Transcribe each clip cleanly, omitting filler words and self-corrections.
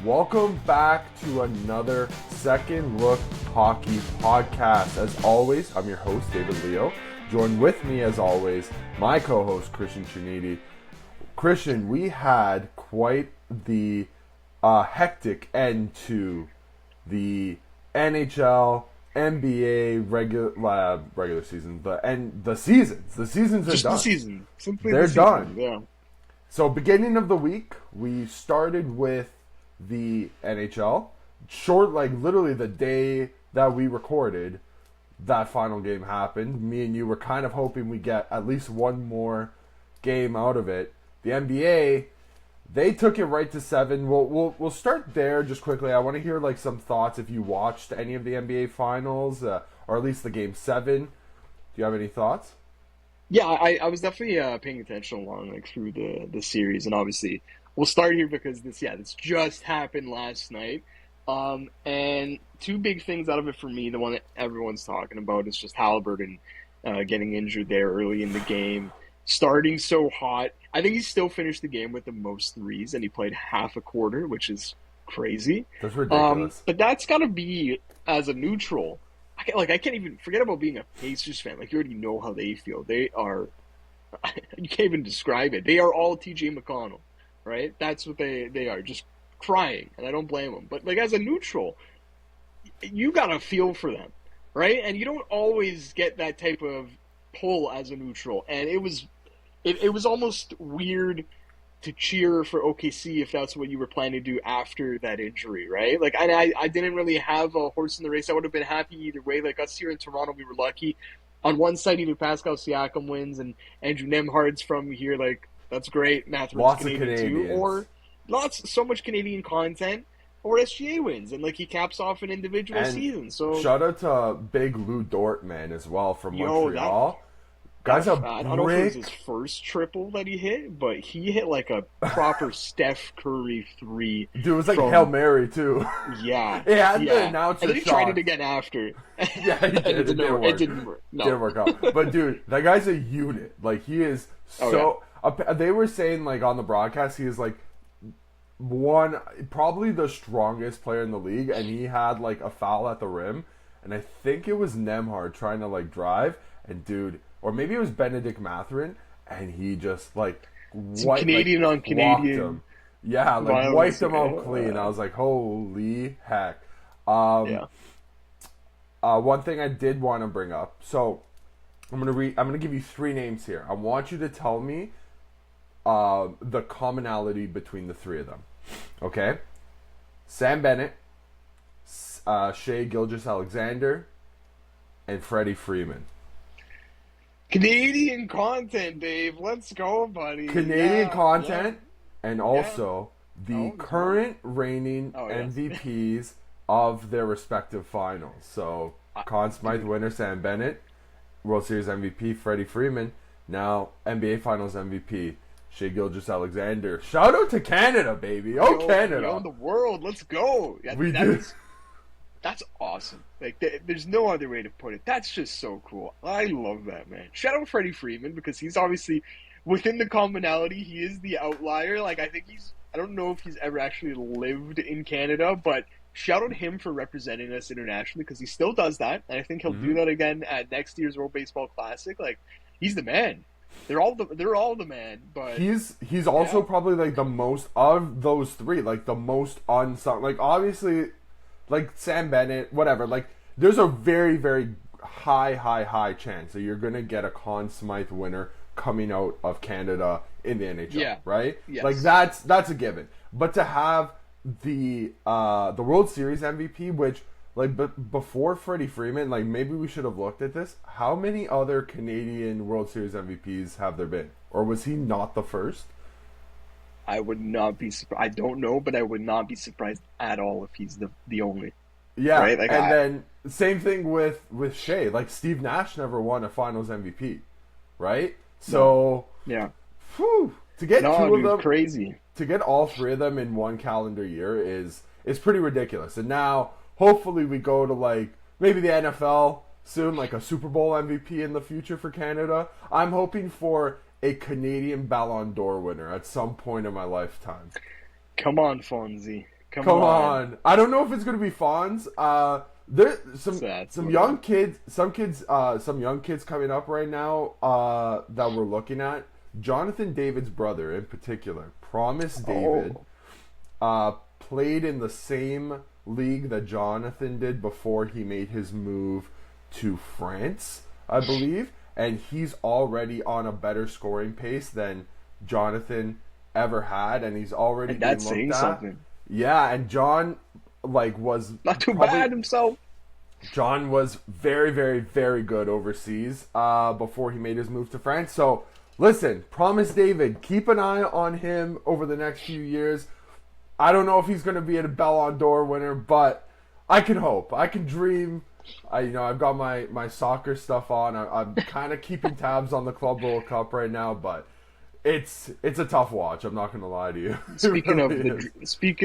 Welcome back to another Second Look Hockey podcast. As always, I'm your host, David Leo. Joined with me, as always, my co-host, Cristian Ceniti. Cristian, we had quite the hectic end to the NHL, NBA regular season, the seasons. The seasons are Just done. the season. Simply They're the season. done. Yeah. So, beginning of the week, we started with the NHL. Literally the day that we recorded, that final game happened. Me and you were kind of hoping we get at least one more game out of it. The NBA, they took it right to 7. We'll start there just quickly. I want to hear some thoughts if you watched any of the NBA finals, or at least the game 7. Do you have any thoughts? Yeah, I was definitely paying attention along through the series, and obviously we'll start here because this just happened last night. And two big things out of it for me. The one that everyone's talking about is just Halliburton getting injured there early in the game, starting so hot. I think he still finished the game with the most threes, and he played half a quarter, which is crazy. That's ridiculous. But that's got to be as a neutral. I can't even forget about being a Pacers fan. You already know how they feel. They are, you can't even describe it. They are all TJ McConnell, right? That's what they are, just crying, and I don't blame them. But as a neutral, you gotta feel for them, right? And you don't always get that type of pull as a neutral. And it was almost weird to cheer for OKC if that's what you were planning to do after that injury, right? I didn't really have a horse in the race. I would have been happy either way. Us here in Toronto, we were lucky. On one side, either Pascal Siakam wins and Andrew Nemhard's from here. That's great. Matherin's Canadian too. Or so much Canadian content. Or SGA wins and he caps off an individual season. So shout out to Big Lou Dort, man, as well from Montreal. I don't know if it was his first triple that he hit, but he hit a proper Steph Curry 3. Dude, it was Hail Mary, too. Yeah. Yeah, the announcer and then he tried it again after. Yeah, he did. It didn't work. No. Didn't work out. But, dude, that guy's a unit. He is so... Oh, yeah. They were saying, on the broadcast, he is, probably the strongest player in the league, and he had, a foul at the rim, and I think it was Nemhard trying to, drive, and, dude... Or maybe it was Benedict Mathurin, and he just Canadian on Canadian. Him. Yeah, wiped him out clean. I was like, holy heck. One thing I did want to bring up. So I'm gonna give you 3 names here. I want you to tell me the commonality between the 3 of them. Okay, Sam Bennett, Shai Gilgeous-Alexander, and Freddie Freeman. Canadian content, Dave. Let's go, buddy. Canadian content, and also the current reigning MVPs of their respective finals. So, Conn Smythe winner Sam Bennett, World Series MVP Freddie Freeman, now NBA Finals MVP Shai Gilgeous-Alexander. Shout out to Canada, baby! Canada! Yo, the world, let's go! That's awesome. There's no other way to put it. That's just so cool. I love that, man. Shout out Freddie Freeman because he's obviously within the commonality. He is the outlier. I think I don't know if he's ever actually lived in Canada, but shout out him for representing us internationally because he still does that, and I think he'll do that again at next year's World Baseball Classic. He's the man. They're all the man, but he's also probably the most of those 3, the most unsung. Obviously. Sam Bennett, whatever. There's a very, very high chance that you're going to get a Conn Smythe winner coming out of Canada in the NHL, right? Yes. That's a given. But to have the World Series MVP, which, before Freddie Freeman, maybe we should have looked at this. How many other Canadian World Series MVPs have there been? Or was he not the first? I would not be surprised. I don't know, but I would not be surprised at all if he's the only. Yeah, right? Then same thing with Shai. Steve Nash never won a Finals MVP, right? So yeah, to get 2 of them, crazy. To get all 3 of them in one calendar year is pretty ridiculous. And now hopefully we go to maybe the NFL soon, a Super Bowl MVP in the future for Canada. I'm hoping for a Canadian Ballon d'Or winner at some point in my lifetime. Come on, Fonzie. Come Come on. on. I don't know if it's gonna be Fonz. There's some young kids, some young kids coming up right now that we're looking at. Jonathan David's brother, in particular, Promise David, played in the same league that Jonathan did before he made his move to France, I believe, and he's already on a better scoring pace than Jonathan ever had, and he's already And that's being saying looked at. something. Yeah, and John was Not too probably, bad himself. John was very, very, very good overseas before he made his move to France. So, listen, Promise David, keep an eye on him over the next few years. I don't know if he's going to be a Ballon d'Or winner, but I can hope. I can dream. I've got my soccer stuff on. I'm kind of keeping tabs on the Club World Cup right now, but it's a tough watch. I'm not going to lie to you. Speaking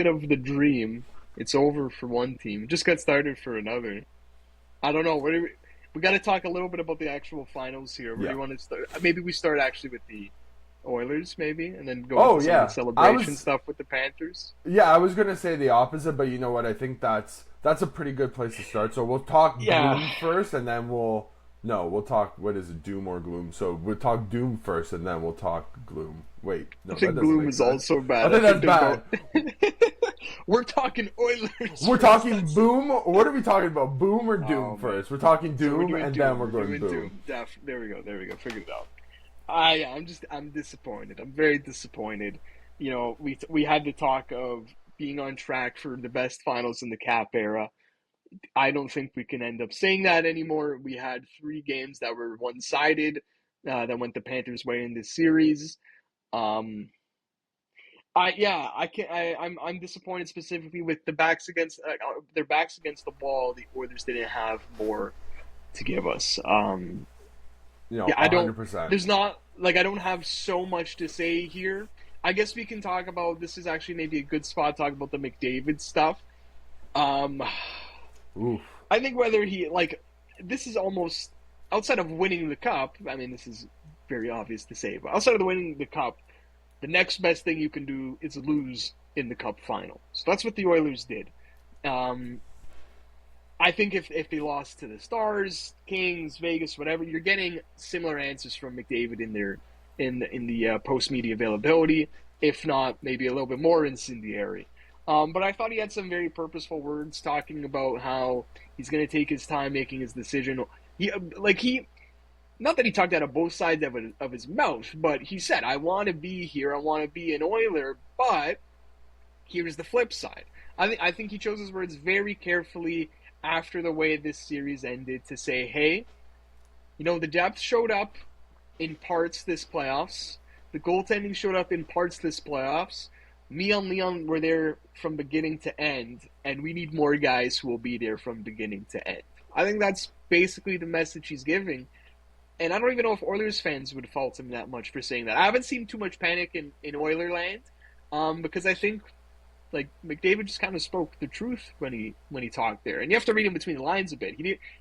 of the dream, it's over for one team. It just got started for another. I don't know. We got to talk a little bit about the actual finals here. Where do you want to start? Maybe we start actually with the Oilers, maybe, and then go into some of the celebration stuff with the Panthers. Yeah, I was gonna say the opposite, but you know what? I think that's a pretty good place to start. So we'll talk Doom first, and then we'll talk. What is it, Doom or Gloom? So we'll talk Doom first, and then we'll talk Gloom. Wait, no, I think Gloom is also bad. I think that's bad. We're talking Oilers. We're talking Boom. What are we talking about? Boom or Doom first? We're talking Doom, so and then we're going Boom. There we go. Figured it out. I'm disappointed. I'm very disappointed. You know, we had the talk of being on track for the best finals in the Cap era. I don't think we can end up saying that anymore. We had 3 games that were one-sided that went the Panthers' way in this series. I'm disappointed specifically with their backs against the wall. The Oilers didn't have more to give us. I don't. 100%. There's not I don't have so much to say here. I guess we can talk about. This is actually maybe a good spot to talk about the McDavid stuff. Oof. I think whether this is almost outside of winning the cup. I mean, this is very obvious to say, but outside of winning the cup, the next best thing you can do is lose in the cup final. So that's what the Oilers did. I think if they lost to the Stars, Kings, Vegas, whatever, you're getting similar answers from McDavid in the post media availability, if not maybe a little bit more incendiary. But I thought he had some very purposeful words talking about how he's going to take his time making his decision. Not that he talked out of both sides of his mouth, but he said, "I want to be here. I want to be an Oiler, but here's the flip side." I think he chose his words very carefully after the way this series ended to say, hey, the depth showed up in parts this playoffs. The goaltending showed up in parts this playoffs. Me and Leon were there from beginning to end, and we need more guys who will be there from beginning to end. I think that's basically the message he's giving. And I don't even know if Oilers fans would fault him that much for saying that. I haven't seen too much panic in Oilerland because I think McDavid just kind of spoke the truth when he talked there, and you have to read in between the lines a bit.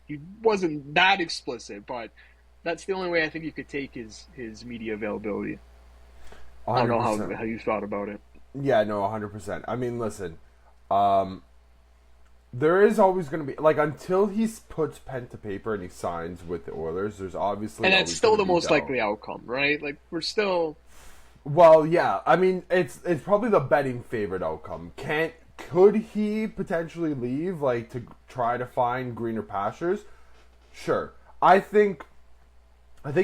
He wasn't that explicit, but that's the only way I think you could take his media availability. 100%. I don't know how you thought about it. Yeah, no, 100%. I mean, listen, there is always going to be until he puts pen to paper and he signs with the Oilers. There's obviously and that's still the most likely outcome, right? We're still. Well, yeah. I mean, it's probably the betting favorite outcome. Could he potentially leave, to try to find greener pastures? Sure. I think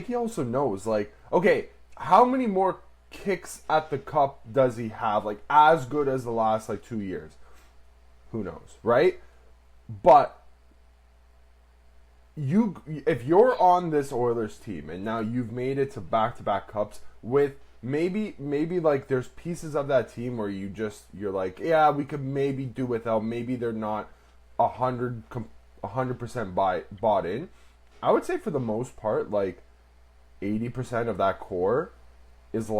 he also knows, okay, how many more kicks at the cup does he have? As good as the last 2 years? Who knows, right? But if you're on this Oilers team and now you've made it to back-to-back cups with maybe there's pieces of that team where you're like, yeah, we could maybe do without. Maybe they're not 100% bought in. I would say for the most part, 80% of that core is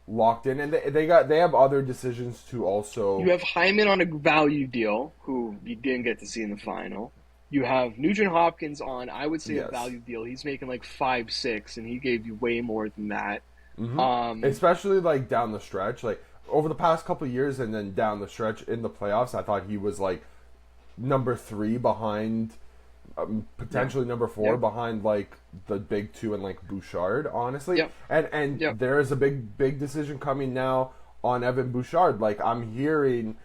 locked in, and they have other decisions to also. You have Hyman on a value deal, who you didn't get to see in the final. You have Nugent Hopkins on, I would say, a value deal. He's making 5-6, and he gave you way more than that. Mm-hmm. Especially down the stretch, over the past couple of years and then down the stretch in the playoffs, I thought he was like number 3 behind, potentially number 4 behind like the big 2 and like Bouchard, honestly. And there is a big decision coming now on Evan Bouchard. Like I'm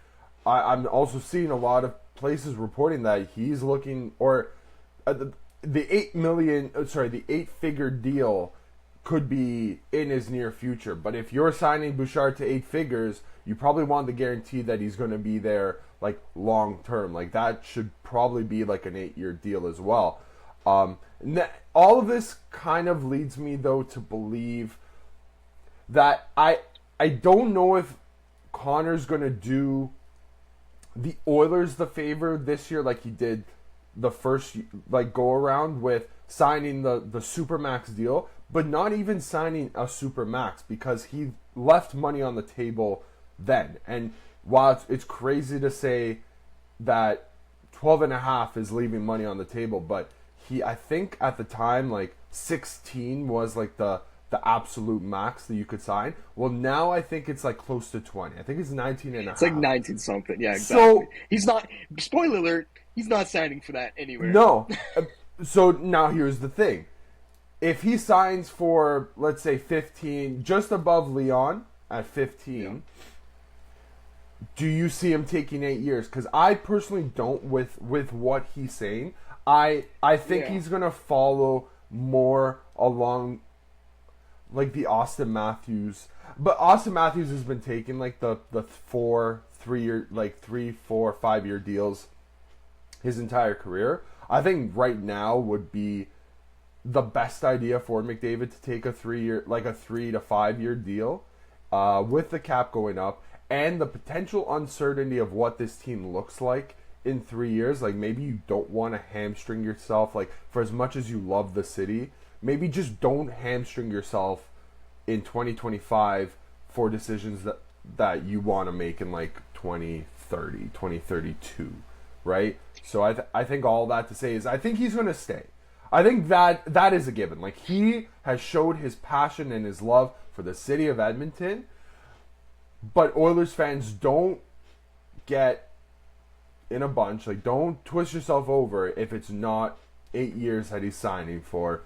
also seeing a lot of places reporting that he's looking, or the 8-figure deal could be in his near future. But if you're signing Bouchard to 8 figures, you probably want the guarantee that he's going to be there like long term. Like that should probably be like an 8-year deal as well. All of this kind of leads me though to believe that I don't know if Connor's going to do the Oilers the favor this year like he did the first like go around with signing the Supermax deal, but not even signing a Supermax because he left money on the table then. And while it's crazy to say that 12.5 is leaving money on the table, but I think at the time like 16 was like the absolute max that you could sign. Well, now I think it's like close to 20. I think it's 19.5. It's like 19 something. Yeah, exactly. So he's not, spoiler alert, he's not signing for that anywhere. No. So now here's the thing. If he signs for, let's say, 15, just above Leon at 15, do you see him taking 8 years? Because I personally don't with what he's saying. I think he's going to follow more along like the Austin Matthews. But Austin Matthews has been taking like the 4, 4, 5 year deals his entire career. I think right now would be the best idea for McDavid to take a 3 to 5 year deal with the cap going up and the potential uncertainty of what this team looks like in 3 years. Like maybe you don't want to hamstring yourself, like for as much as you love the city, maybe just don't hamstring yourself in 2025 for decisions that you want to make in like 2030, 2032, right? So I think all that to say is I think he's going to stay. I think that is a given. Like he has showed his passion and his love for the city of Edmonton, but Oilers fans don't get in a bunch. Like don't twist yourself over if it's not 8 years that he's signing for.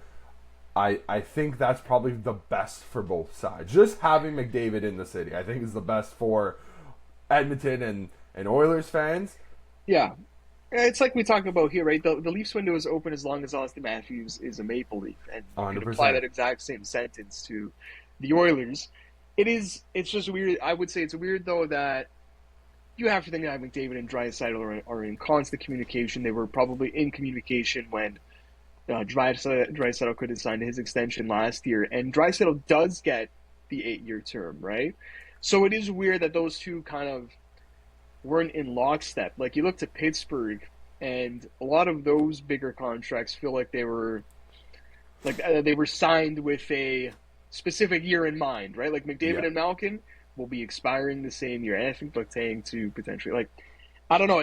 I think that's probably the best for both sides. Just having McDavid in the city, I think, is the best for Edmonton and Oilers fans. Yeah. It's like we talk about here, right? The Leafs window is open as long as Austin Matthews is a Maple Leaf. And you can apply that exact same sentence to the Oilers. It's just weird. I would say it's weird, though, that you have to think that McDavid and Draisaitl are in constant communication. They were probably in communication when Draisaitl could have signed his extension last year, and Draisaitl does get the 8-year term, right? So it is weird that those two kind of weren't in lockstep. Like you look to Pittsburgh, and a lot of those bigger contracts feel like they were signed with a specific year in mind, right? Like McDavid and Malkin will be expiring the same year, and I think Letang to potentially I don't know.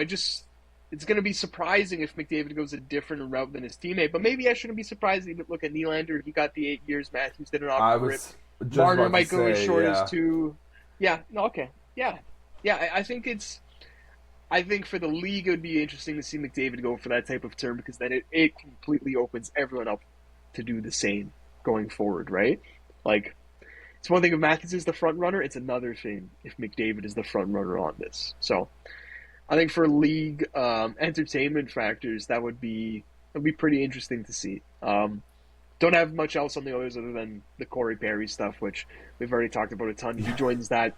It's going to be surprising if McDavid goes a different route than his teammate, but maybe I shouldn't be surprised. Even look at Nylander; he got the 8 years. Matthews didn't offer it. Marner might go as short as 2. Yeah. No. Okay. Yeah. Yeah. I think for the league, it would be interesting to see McDavid go for that type of term because then it completely opens everyone up to do the same going forward, right? Like, it's one thing if Matthews is the front runner; it's another thing if McDavid is the front runner on this. So. I think for league entertainment factors, that would be pretty interesting to see. Don't have much else on the Oilers other than the Corey Perry stuff, which we've already talked about a ton. He joins that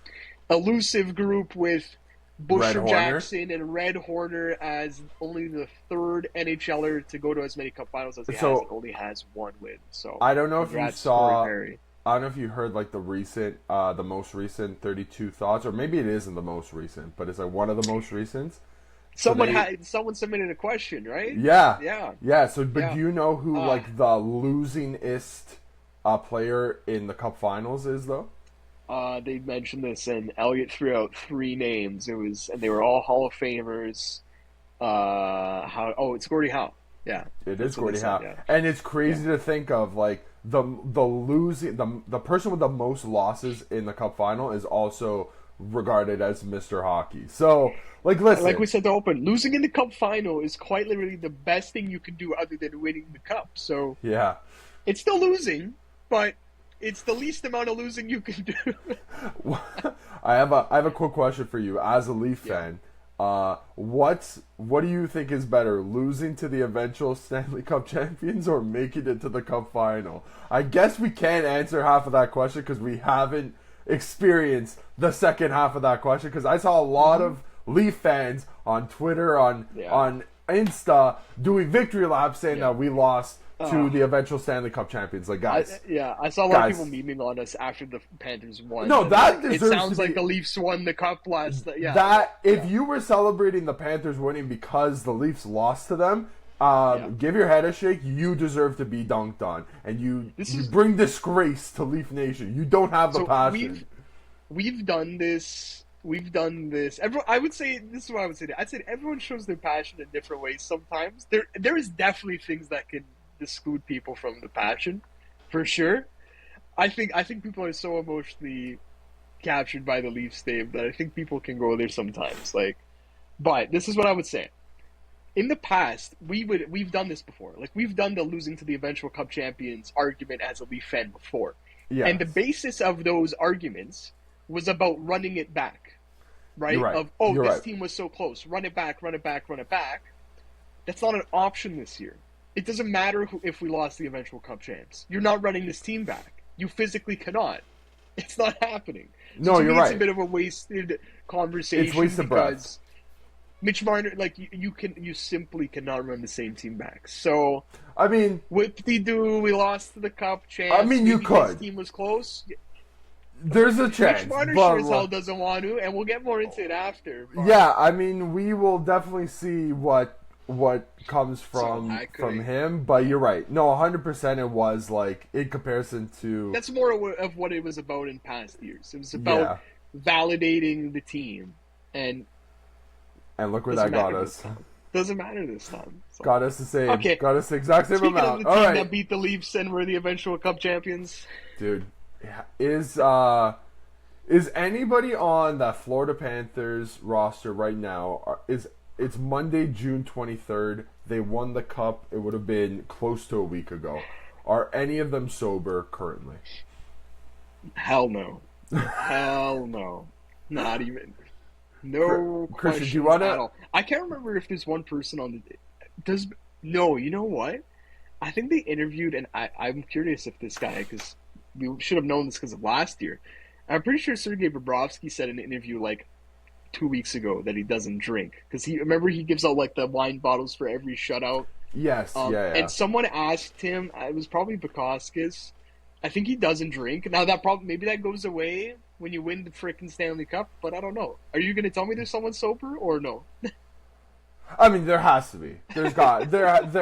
elusive group with Busher Jackson and Red Horner as only the third NHLer to go to as many Cup Finals as he has. He only has one win. So I don't know if you saw. I don't know if you heard like the most recent 32 Thoughts, or maybe it isn't the most recent, but it's like one of the most recent. Someone submitted a question, right? Yeah. So, do you know who like the losingest player in the Cup Finals is though? They mentioned this, and Elliot threw out 3 names. And they were all Hall of Famers. It's Gordie Howe. Yeah, it is Gordie Howe, and it's crazy to think of like. The person with the most losses in the Cup Final is also regarded as Mr. Hockey. So, like, listen. Like we said to open, losing in the Cup Final is quite literally the best thing you can do other than winning the Cup. So, yeah. It's still losing, but it's the least amount of losing you can do. I have a quick question for you as a Leaf fan. What do you think is better, losing to the eventual Stanley Cup champions or making it to the Cup Final? I guess we can't answer half of that question because we haven't experienced the second half of that question, because I saw a lot of Leaf fans on Twitter, on Insta, doing victory laps saying that we lost to the eventual Stanley Cup champions. Like, guys. I saw a lot of people memeing on us after the Panthers won. No, that deserves it sounds to like be, the Leafs won the Cup last. If you were celebrating the Panthers winning because the Leafs lost to them, give your head a shake. You deserve to be dunked on, and you bring disgrace to Leaf Nation. You don't have the passion. We've done this. Everyone, I would say this is what I would say. I'd say everyone shows their passion in different ways. Sometimes there is definitely things that can exclude people from the passion, for sure. I think people are so emotionally captured by the Leafs stave that I think people can go there sometimes. But this is what I would say. In the past, we've done this before. Like, we've done the losing to the eventual Cup champions argument as a Leaf fan before. Yes. And the basis of those arguments was about running it back. Right? This team was so close. Run it back, run it back, run it back. That's not an option this year. It doesn't matter if we lost the eventual Cup champs. You're not running this team back. You physically cannot. It's not happening. So you're right. It's a bit of a wasted conversation. It's wasted breath. Mitch Marner, you simply cannot run the same team back. So, I mean, whip-de-doo, we lost to the Cup champs. I mean, you could. This team was close. There's a chance. Mitch Marner sure as hell doesn't want to, and we'll get more into it after. But. Yeah, I mean, we will definitely see what comes from him, but you're right. No, 100% it was, in comparison to... That's more of what it was about in past years. It was about validating the team, and look where that got us. Doesn't matter this time. So. Got us the same. Okay. Got us the exact same amount. Of the team that beat the Leafs and were the eventual Cup champions. Dude, is anybody on that Florida Panthers roster right now? It's Monday, June 23rd. They won the Cup. It would have been close to a week ago. Are any of them sober currently? Hell no. Hell no. Not even. No Christian, do you want to? I can't remember if there's one person on the. No, you know what? I think they interviewed, and I'm curious if this guy, because we should have known this because of last year. I'm pretty sure Sergei Bobrovsky said in an interview 2 weeks ago that he doesn't drink, because he gives out the wine bottles for every shutout. Yes, And someone asked him, it was probably Bukowskis, I think he doesn't drink. Now maybe that goes away when you win the frickin' Stanley Cup, but I don't know. Are you going to tell me there's someone sober or no? I mean, there has to be. There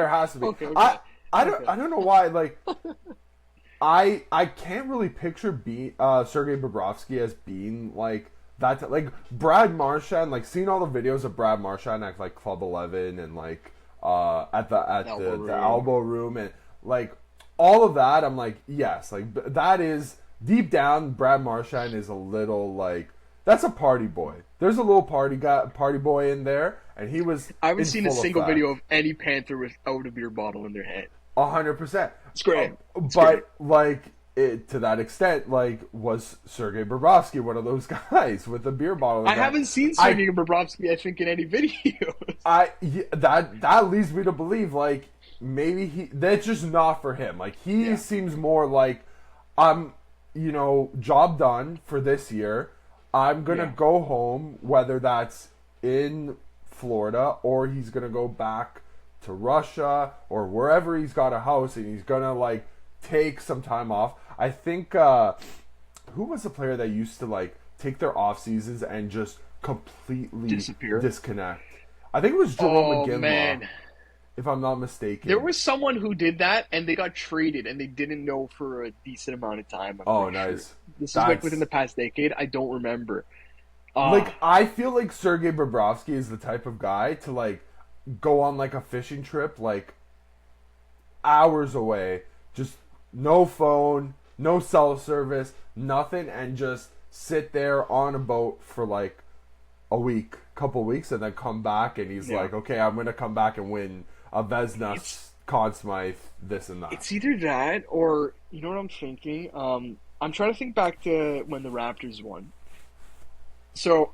has to be. Okay. I don't know why. I can't really picture Sergei Bobrovsky as being that. Brad Marchand, seeing all the videos of Brad Marchand at Club 11 and at the elbow room and all of that. I'm yes, that is deep down. Brad Marchand is a little that's a party boy. There's a little party boy in there, and he was. I haven't seen a single video of any Panther without a beer bottle in their hand. 100%. It's great. To that extent, was Sergei Bobrovsky one of those guys with a beer bottle? I haven't seen Sergei Bobrovsky, I think, in any videos. That leads me to believe maybe that's just not for him. He seems more I'm, job done for this year. I'm gonna go home, whether that's in Florida or he's gonna go back to Russia or wherever he's got a house, and he's gonna take some time off. I think who was the player that used to take their off seasons and just completely disconnect? I think it was Jerome McGinley, man. If I'm not mistaken. There was someone who did that, and they got traded, and they didn't know for a decent amount of time. Oh, nice. Sure. This is within the past decade. I don't remember. I feel like Sergei Bobrovsky is the type of guy to go on a fishing trip hours away, just no phone, no cell service, nothing, and just sit there on a boat for like a week, couple weeks, and then come back, and he's like, okay, I'm gonna come back and win a Vezina, Conn Smythe, this and that. It's either that or, you know what I'm thinking? I'm trying to think back to when the Raptors won. So,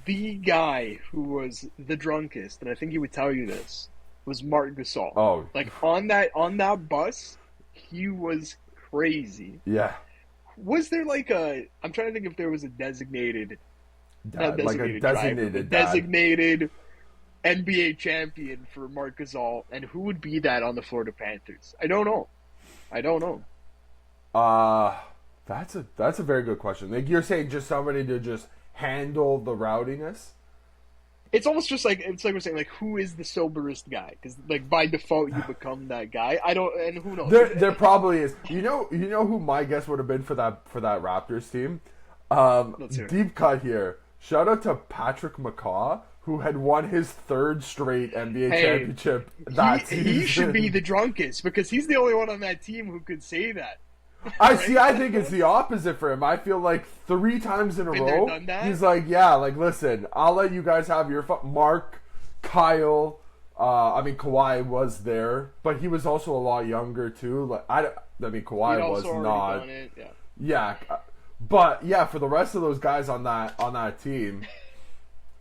the guy who was the drunkest, and I think he would tell you this, was Marc Gasol. Oh, like on that bus, he was crazy. Yeah. Was there like a? I'm trying to think if there was a designated designated NBA champion for Marc Gasol, and who would be that on the Florida Panthers? I don't know. That's a very good question. Like you're saying, just somebody to just handle the rowdiness. It's almost just like we're saying, like, who is the soberest guy? Because like by default you become that guy. I don't, and who knows? There probably is. You know who my guess would have been for that Raptors team. Deep cut here. Shout out to Patrick McCaw, who had won his third straight NBA championship that season. He should be the drunkest because he's the only one on that team who could say that. I think it's the opposite for him. I feel like 3 times in a row, he's like, yeah, like, listen, I'll let you guys have your fun. Mark, Kyle, Kawhi was there, but he was also a lot younger too. Like, Kawhi was not. Yeah, but yeah, for the rest of those guys on that team,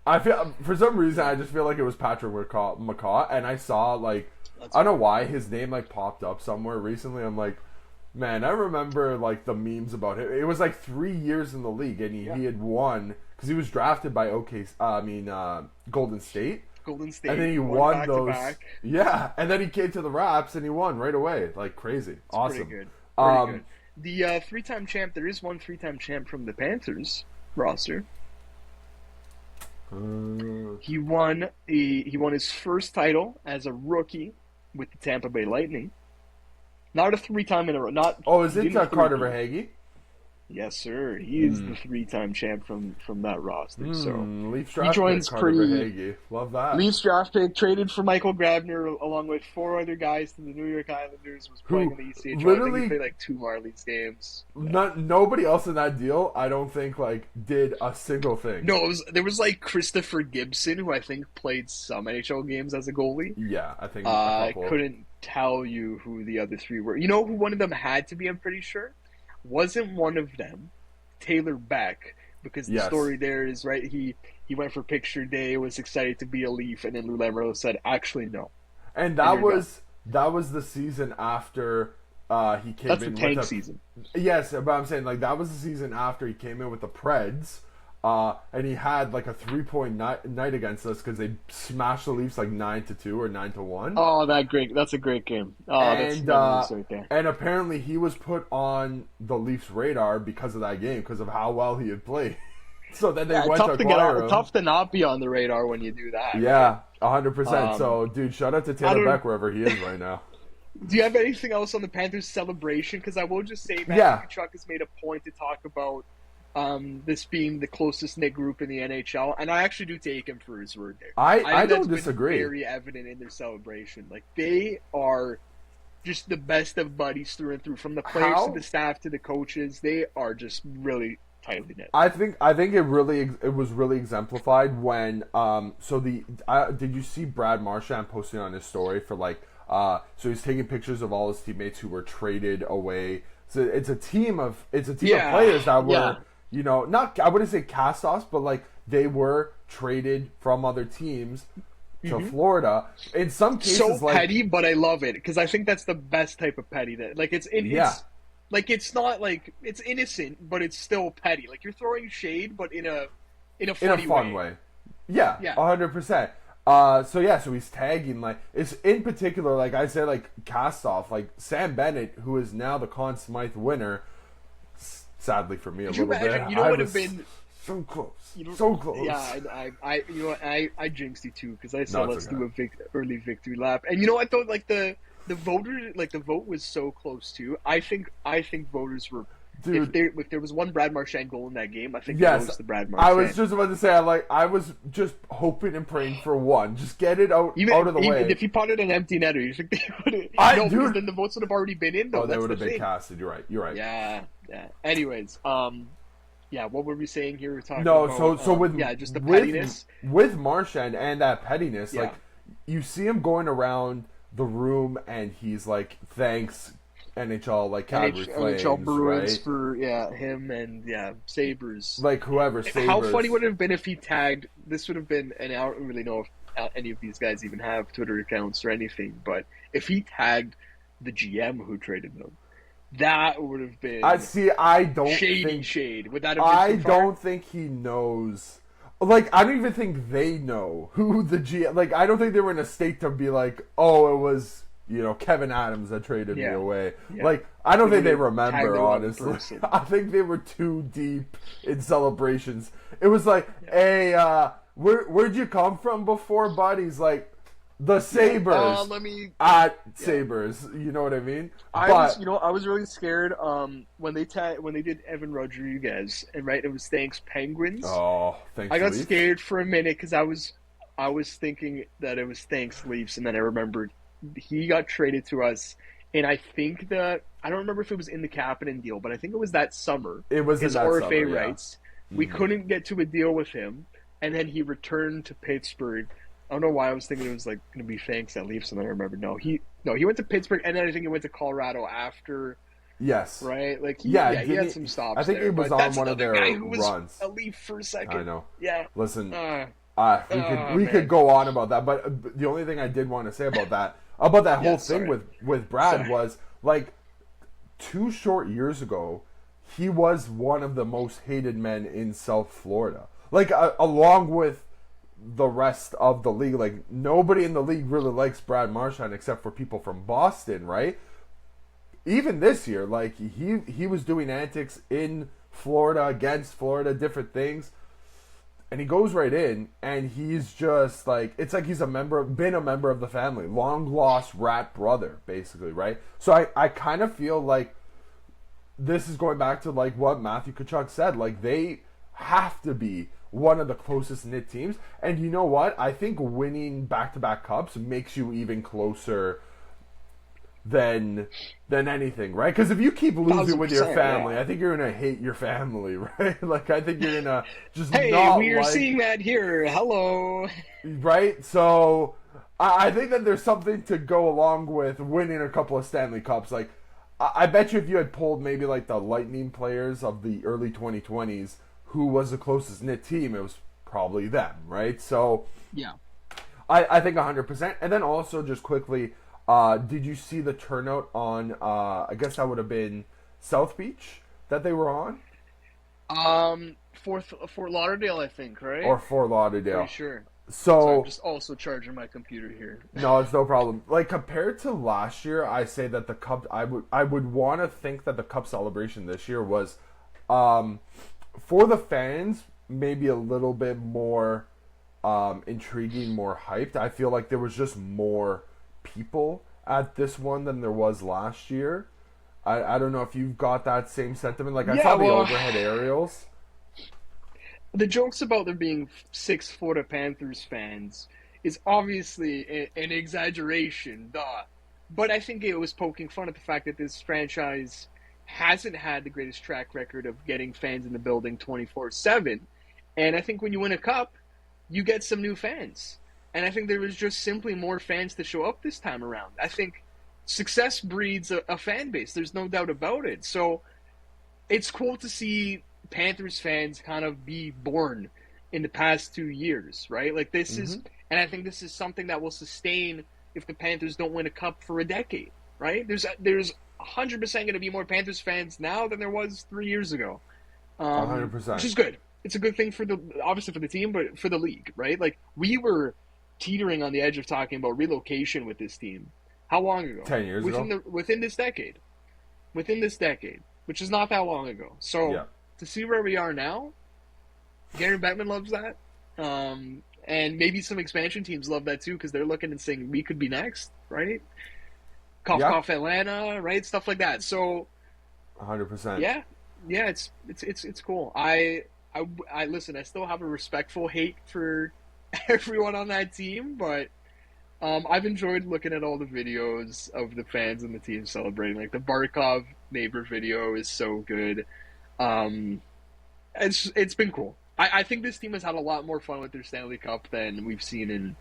I feel for some reason I just feel like it was Patrick McCaw, and I saw like I don't know why his name like popped up somewhere recently. I'm like, man, I remember like the memes about him. It was like 3 years in the league, and he had won because he was drafted by Golden State. Golden State, and then he won those. Back. Yeah, and then he came to the Raps and he won right away, like crazy. It's awesome. Pretty good. The 3-time champ. There is one 3-time champ from the Panthers roster. He won his first title as a rookie with the Tampa Bay Lightning. Not a 3-time in a row. Is it Carter Verhaeghe? Yes, sir. He is the 3-time champ from that roster. So Leafs draft he joins pick, Carter Verhaeghe. Love that. Leafs draft pick traded for Michael Grabner along with 4 other guys to the New York Islanders. Was playing in the ECHL. Literally, I think he played like 2 Marlies games. Nobody else in that deal, I don't think, like did a single thing. No, there was like Christopher Gibson, who I think played some NHL games as a goalie. Yeah, I think. I couldn't tell you who the other 3 were. You know who one of them had to be? I'm pretty sure. Wasn't one of them Taylor Beck, because the story there is, right, he went for picture day, was excited to be a Leaf, and then Lou Lamoriello said, actually, no. And that was the season after he came in. That's the tank season. Yes, but I'm saying, like, that was the season after he came in with the Preds, and he had, like, a 3-point night against us because they smashed the Leafs, like, 9-2 or 9-1. Oh, that's a great game. Oh, that's right there. And apparently he was put on the Leafs' radar because of that game, because of how well he had played. So then they went to acquire him. Tough to not be on the radar when you do that. Yeah, 100%. So, dude, shout out to Taylor Beck wherever he is right now. Do you have anything else on the Panthers celebration? Because I will just say, Matthew Tkachuk has made a point to talk about this being the closest knit group in the NHL, and I actually do take him for his word there. I don't disagree. Very evident in their celebration. Like, they are just the best of buddies through and through. From the players to the staff to the coaches, they are just really tightly knit. I think it was really exemplified when did you see Brad Marchand posting on his story for like so he's taking pictures of all his teammates who were traded away. So it's a team of players that were not, I wouldn't say cast-offs, but like they were traded from other teams to Florida. In some cases, so petty, but I love it because I think that's the best type of petty. That like it's not like it's innocent, but it's still petty. Like you're throwing shade, but in a fun way. Yeah, 100%. So he's tagging, like, it's in particular, like I said, like cast-off, like Sam Bennett, who is now the Conn Smythe winner. Sadly for me, a little bit. You know what would have been so close, so close. Yeah, I jinxed you too because I said let's do a early victory lap, and you know I thought like the vote was so close too. I think voters were. Dude, if there was one Brad Marchand goal in that game, I think it was the Brad Marchand. I was just about to say, I was just hoping and praying for one. Just get it out of the way. Even if he potted an empty netter, you think they would have... because then the votes would have already been in, though. Oh, they would have been casted. You're right. Yeah. Anyways, Yeah, what were we saying here? We're talking No, about so with yeah, just the pettiness. with Marchand and that pettiness, Yeah, like you see him going around the room and he's like, "Thanks, NHL, like Calgary NHL Flames, Bruins right? for him and Sabres. Like whoever How Sabres." funny would it have been if he tagged? This would have been, and I don't really know if any of these guys even have Twitter accounts or anything, but if he tagged the GM who traded them, that would have I been see. I don't shady think. shade. Would that have I been too far? don't think he knows. Like, I don't even think they know who the GM. Like, I don't think they were in a state to be like, "Oh, it was Kevin Adams that traded me Yeah, away." yeah. Like, I don't They think they would have tagged remember. the wrong Honestly, person. I think they were too deep in celebrations. It was like, Yeah. "Hey, where'd you come from before, bud?" He's like, "The Sabres." Let me. At Sabres, you know what I mean? I was really scared when they did Evan Rodriguez and it was thanks Penguins. Oh, thanks. I got Leafs. scared for a minute because I was thinking that it was thanks Leafs, and then I remembered he got traded to us, and I think that I don't remember if it was in the Kapanen deal, but I think it was that summer. It was his in that RFA summer, yeah. rights. We couldn't get to a deal with him, and then he returned to Pittsburgh. I don't know why I was thinking it was like going to be thanks at Leafs, and then I remember he went to Pittsburgh, and then I think he went to Colorado after. Yes. Right? Like he had some stops. I think there, he was but on one of their guy who was runs. a Leaf for a second. I know. Yeah. Listen, Oh, we man. could go on about that, but the only thing I did want to say about that whole thing sorry. with Brad Sorry. was like 2 short years ago, he was one of the most hated men in South Florida. Like along with the rest of the league, like nobody in the league really likes Brad Marchand except for people from Boston, right? Even this year, like he was doing antics in Florida against Florida, different things. And he goes right in, and he's just like, it's like he's been a member of the family, long lost rat brother, basically, right? So I kind of feel like this is going back to like what Matthew Tkachuk said, like they have to be one of the closest knit teams, and you know what? I think winning back-to-back cups makes you even closer than anything, right? Because if you keep losing with your 1000%, family, yeah. I think you're gonna hate your family, right? Like I think you're gonna just Hey, not we are like, seeing that here. Hello. right? So I think that there's something to go along with winning a couple of Stanley Cups. Like I bet you if you had polled maybe like the Lightning players of the early 2020s who was the closest knit team, it was probably them, right? So Yeah. I think 100%. And then also just quickly, did you see the turnout on, I guess that would have been South Beach that they were on? Fort Lauderdale, I think, right? Or Fort Lauderdale? Pretty sure. So, So I'm just also charging my computer here. no, it's no problem. Like, compared to last year, I say that the Cup, I would want to think that the Cup celebration this year was, for the fans, maybe a little bit more intriguing, more hyped. I feel like there was just more people at this one than there was last year. I don't know if you've got that same sentiment. Like I Yeah, saw the well, overhead aerials. The jokes about there being 6 Florida Panthers fans is obviously an exaggeration, duh. But I think it was poking fun at the fact that this franchise hasn't had the greatest track record of getting fans in the building 24/7. And I think when you win a cup, you get some new fans. And I think there was just simply more fans to show up this time around. I think success breeds a fan base. There's no doubt about it. So it's cool to see Panthers fans kind of be born in the past 2 years, right? Like this is, and I think this is something that will sustain if the Panthers don't win a cup for a decade, right? There's 100% going to be more Panthers fans now than there was 3 years ago. 100%. Which is good. It's a good thing obviously for the team, but for the league, right? Like we were teetering on the edge of talking about relocation with this team. How long ago? 10 years ago? Within this decade. Within this decade, which is not that long ago. So Yeah. to see where we are now, Gary Bettman loves that. And maybe some expansion teams love that too because they're looking and saying we could be next, right? Cough, Yeah. cough, Atlanta, right? Stuff like that. So 100%. yeah, it's cool. I listen. I still have a respectful hate for everyone on that team, but I've enjoyed looking at all the videos of the fans and the team celebrating. Like the Barkov neighbor video is so good. It's been cool. I think this team has had a lot more fun with their Stanley Cup than we've seen in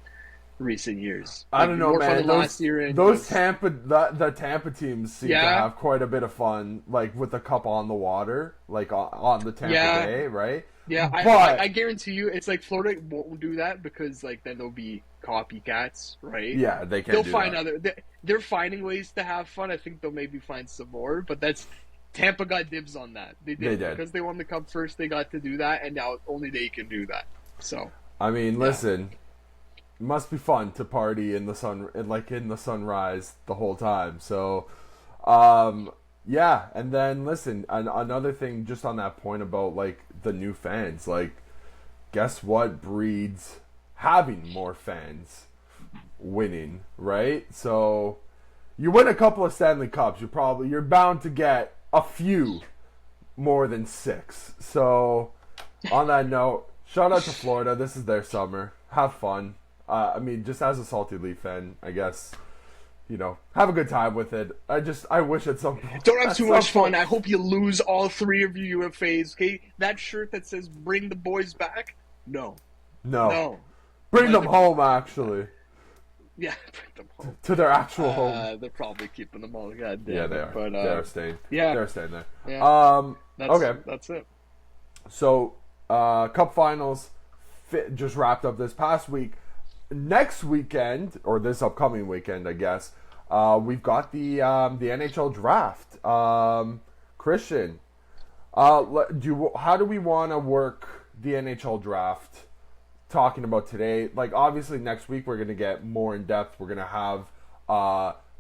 recent years. I Like don't know, more fun man. than last year, and Those just the Tampa teams seem to yeah, have quite a bit of fun, like with the cup on the water, like on the Tampa yeah, Bay, right? yeah. I But guarantee you, it's like Florida won't do that because like then there'll be copycats, right? yeah, they can They'll do find that. they're finding ways to have fun. I think they'll maybe find some more, but that's Tampa got dibs on that. They They did did. because they won the cup first. They got to do that, and now only they can do that. So I mean, yeah. listen, it must be fun to party in the sun, like in the sunrise the whole time. So, yeah, and then listen, another thing just on that point about like the new fans, like guess what breeds having more fans? Winning, right? So you win a couple of Stanley Cups, you're bound to get a few more than 6. So on that note, shout out to Florida. This is their summer. Have fun. I mean, just as a salty Leaf fan, I guess, have a good time with it. I wish at some point. Don't have At too some much fun. point, I hope you lose all 3 of your UFAs. Okay, that shirt that says "Bring the boys back." No, no, no. bring Let them the- home. Actually, Yeah, bring them home. to their actual home. They're probably keeping them all. God damn Yeah, it. they are. But They're staying. yeah, They're staying there. yeah. Okay. That's it. So, Cup Finals just wrapped up this past week. Next weekend, or this upcoming weekend, I guess, we've got the NHL Draft. Christian, how do we want to work the NHL Draft? Talking about today, like obviously next week we're gonna get more in depth. We're gonna have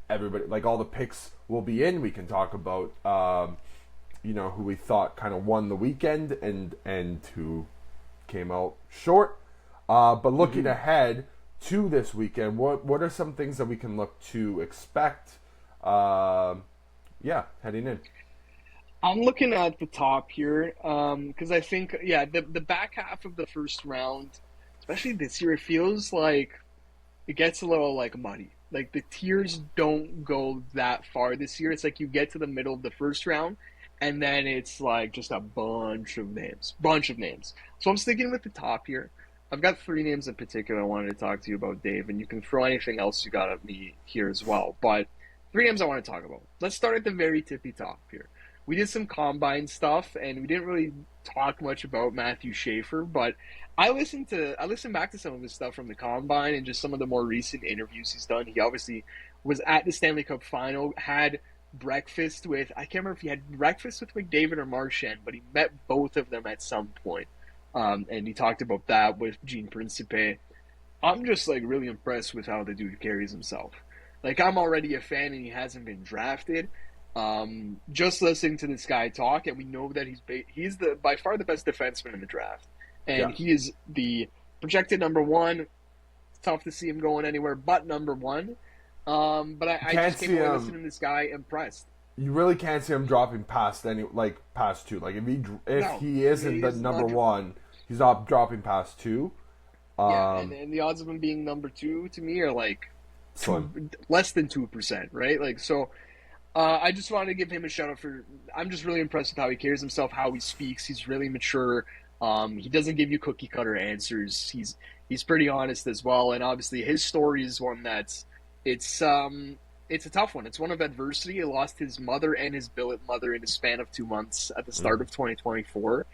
everybody, like all the picks will be in. We can talk about who we thought kind of won the weekend and who came out short. But looking ahead to this weekend, what are some things that we can look to expect? Heading in. I'm looking at the top here because I think the back half of the first round, especially this year, it feels like it gets a little like muddy. Like the tiers don't go that far this year. It's like you get to the middle of the first round, and then it's like just a bunch of names. So I'm sticking with the top here. I've got 3 names in particular I wanted to talk to you about, Dave, and you can throw anything else you got at me here as well. But 3 names I want to talk about. Let's start at the very tippy top here. We did some combine stuff, and we didn't really talk much about Matthew Schaefer, but I listened back to some of his stuff from the combine and just some of the more recent interviews he's done. He obviously was at the Stanley Cup Final, had breakfast with, I can't remember if he had breakfast with McDavid or Marchand, but he met both of them at some point. And he talked about that with Gene Principe. I'm just like really impressed with how the dude carries himself. Like I'm already a fan, and he hasn't been drafted. Just listening to this guy talk, and we know that he's the by far the best defenseman in the draft, and Yeah. he is the projected number 1. It's tough to see him going anywhere but number 1. But I Can't just came see away him. listening to this guy impressed. You really can't see him dropping past past 2. Like if No, he isn't he the is number not. 1, he's not dropping past 2. Yeah, and the odds of him being number 2 to me are like Slim. less than 2%, right? Like so. I just wanted to give him a shout out for. I'm just really impressed with how he carries himself, how he speaks. He's really mature. He doesn't give you cookie cutter answers. He's pretty honest as well, and obviously his story is one that's it's a tough one. It's one of adversity. He lost his mother and his billet mother in a span of 2 months at the start of 2024.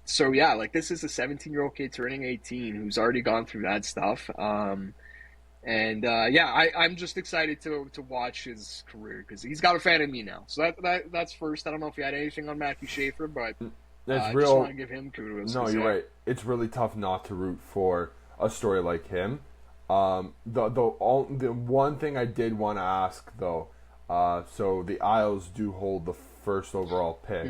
So yeah, like this is a 17-year-old kid turning 18 who's already gone through that stuff. I'm just excited to watch his career because he's got a fan in me now. So that's first. I don't know if you had anything on Matthew Schaefer, but It's I real. just want to give him kudos. No, 'cause, you're yeah. right. It's really tough not to root for a story like him. The one thing I did want to ask though, so the Isles do hold the first overall pick.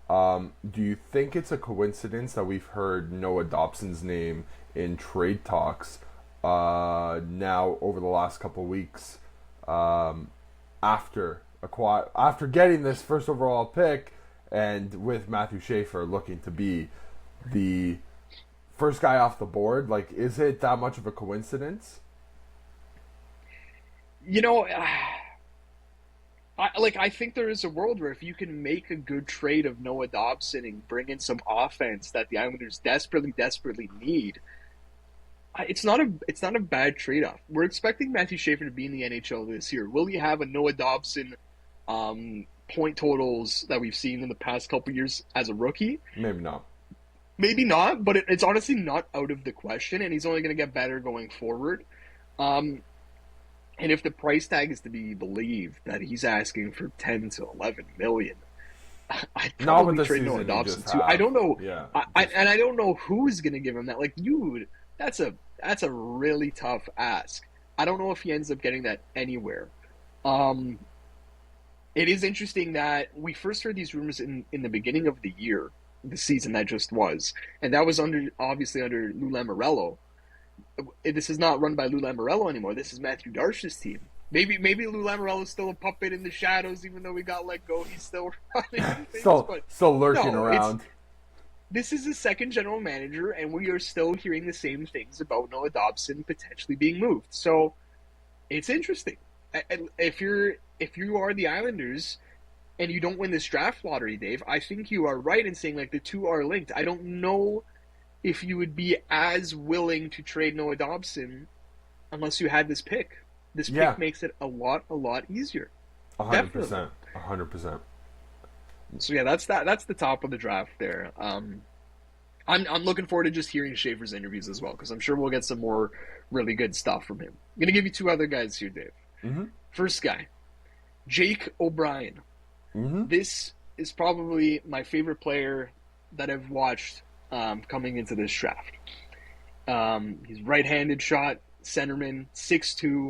Do you think it's a coincidence that we've heard Noah Dobson's name in trade talks now over the last couple of weeks after getting this first overall pick, and with Matthew Schaefer looking to be the first guy off the board? Like, is it that much of a coincidence? You know, I think there is a world where if you can make a good trade of Noah Dobson and bring in some offense that the Islanders desperately, desperately need, it's not a bad trade off. We're expecting Matthew Schaefer to be in the NHL this year. Will he have a Noah Dobson point totals that we've seen in the past couple years as a rookie? Maybe not. Maybe not, but it's honestly not out of the question, and he's only going to get better going forward. And if the price tag is to be believed that he's asking for 10 to 11 million, I'd probably trade Noah Dobson too. I don't know. Yeah. I don't know who's going to give him that. Like, dude, that's a really tough ask. I don't know if he ends up getting that anywhere. It is interesting that we first heard these rumors in the beginning of the year, the season that just was, and that was obviously under Lou Lamoriello. This is not run by Lou Lamoriello anymore. This is Matthew Darsh's team. Maybe Lou Lamoriello is still a puppet in the shadows, even though we got let go. He's still running things, still lurking around. This is his second general manager, and we are still hearing the same things about Noah Dobson potentially being moved. So it's interesting. If you are the Islanders and you don't win this draft lottery, Dave, I think you are right in saying like the two are linked. I don't know if you would be as willing to trade Noah Dobson unless you had this pick. This pick makes it a lot easier. 100%. 100%. So yeah, that's the top of the draft there. I'm looking forward to just hearing Schaefer's interviews as well, because I'm sure we'll get some more really good stuff from him. I'm gonna give you two other guys here, Dave. Mm-hmm. First guy, Jake O'Brien. Mm-hmm. This is probably my favorite player that I've watched coming into this draft. He's right-handed shot, centerman, 6'2",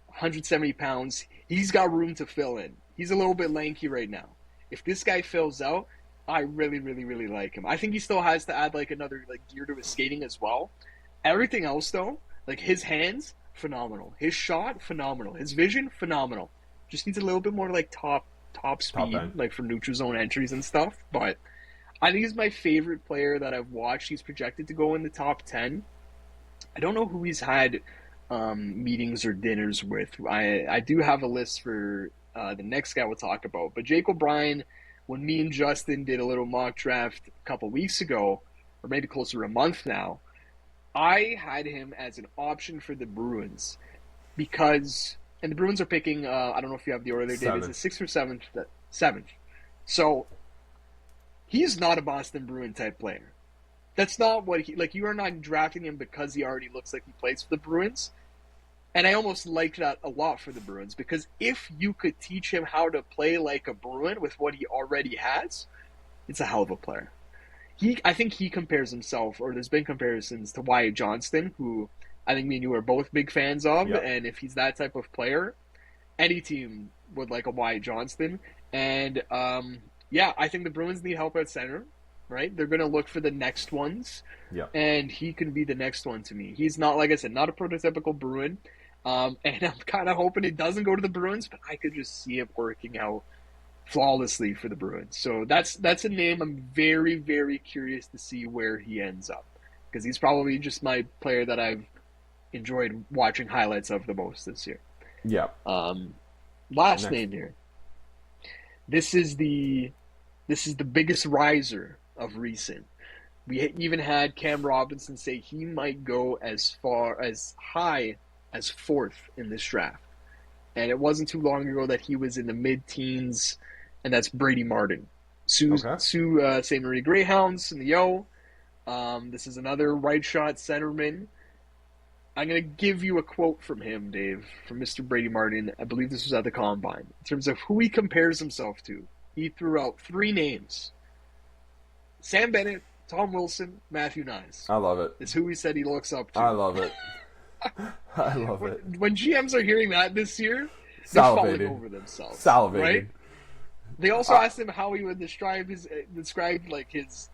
170 pounds. He's got room to fill in. He's a little bit lanky right now. If this guy fills out, I really, really, really like him. I think he still has to add like another like gear to his skating as well. Everything else though, like his hands, phenomenal. His shot, phenomenal. His vision, phenomenal. Just needs a little bit more like top speed, like for neutral zone entries and stuff. But I think he's my favorite player that I've watched. He's projected to go in the top 10. I don't know who he's had meetings or dinners with. I do have a list for the next guy we'll talk about. But Jake O'Brien, when me and Justin did a little mock draft a couple weeks ago, or maybe closer to a month now, I had him as an option for the Bruins because, and the Bruins are picking, I don't know if you have the order there, David, it's the 6th or 7th? 7th. So he's not a Boston Bruin type player. That's not what you are not drafting him because he already looks like he plays for the Bruins. And I almost like that a lot for the Bruins, because if you could teach him how to play like a Bruin with what he already has, it's a hell of a player. I think he compares himself, or there's been comparisons to Wyatt Johnston, who I think me and you are both big fans of. Yep. And if he's that type of player, any team would like a Wyatt Johnston. And I think the Bruins need help at center. Right? They're going to look for the next ones. Yeah. And he can be the next one to me. He's not, like I said, not a prototypical Bruin. And I'm kind of hoping it doesn't go to the Bruins, but I could just see it working out flawlessly for the Bruins. So that's a name I'm very, very curious to see where he ends up, because he's probably just my player that I've enjoyed watching highlights of the most this year. Yeah. Last name here. This is the biggest riser of recent. We even had Cam Robinson say he might go as high as 4th in this draft. And it wasn't too long ago that he was in the mid-teens, and that's Brady Martin. Sault Ste. Marie Greyhounds in the O. This is another right shot centerman. I'm going to give you a quote from him, Dave, from Mr. Brady Martin. I believe this was at the Combine. In terms of who he compares himself to, he threw out 3 names. Sam Bennett, Tom Wilson, Matthew Nyes. I love it. Is who he said he looks up to. I love it. I love it. When GMs are hearing that this year, they're falling over themselves. Salivating. Right? They also asked him how he would describe his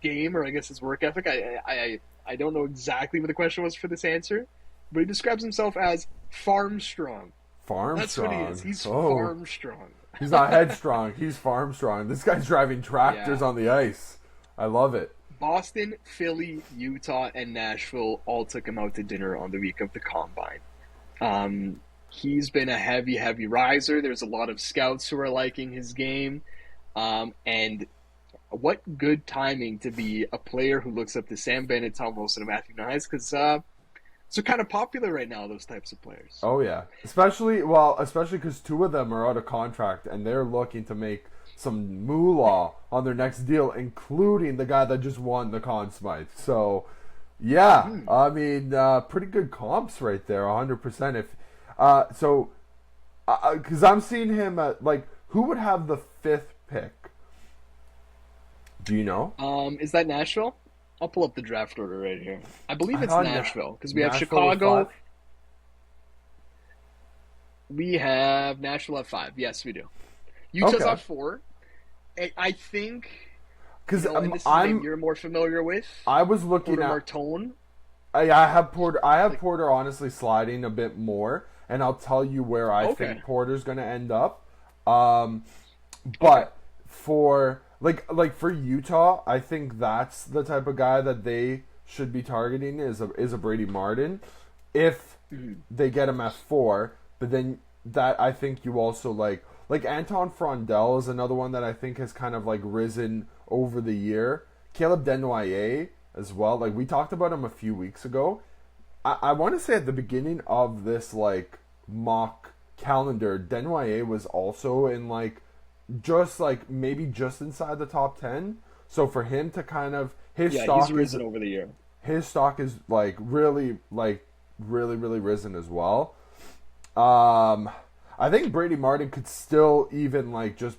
game, or I guess his work ethic. I don't know exactly what the question was for this answer, but he describes himself as farm strong. That's what he is. He's farm strong. He's not headstrong. He's farm strong. This guy's driving tractors on the ice. I love it. Boston, Philly, Utah, and Nashville all took him out to dinner on the week of the Combine. he's been a heavy riser. There's a lot of scouts who are liking his game. And what good timing to be a player who looks up to Sam Bennett, Tom Wilson, and Matthew Knies, because they're kind of popular right now, those types of players. Oh, yeah. Especially because two of them are out of contract, and they're looking to make some moolah on their next deal, including the guy that just won the Conn Smythe. So, yeah, I mean, pretty good comps right there, 100%. Because I'm seeing him at, like, who would have the 5th pick? Do you know? Is that Nashville? I'll pull up the draft order right here. I believe it's Nashville because we have Nashville Chicago. We have Nashville at 5. Yes, we do. Utah's at 4. I think because you're more familiar with. I was looking Porter at Martone. I have Porter. I have Porter honestly sliding a bit more, and I'll tell you where I think Porter's going to end up. But for for Utah, I think that's the type of guy that they should be targeting is a Brady Martin, if they get him at 4. But then that I think you also like Anton Frondell is another one that I think has kind of like risen over the year. Caleb Desnoyers as well. Like we talked about him a few weeks ago. I want to say at the beginning of this like mock calendar, Desnoyers was also in maybe just inside the top 10. So for him to kind of he's risen over the year. His stock is really risen as well. I think Brady Martin could still even just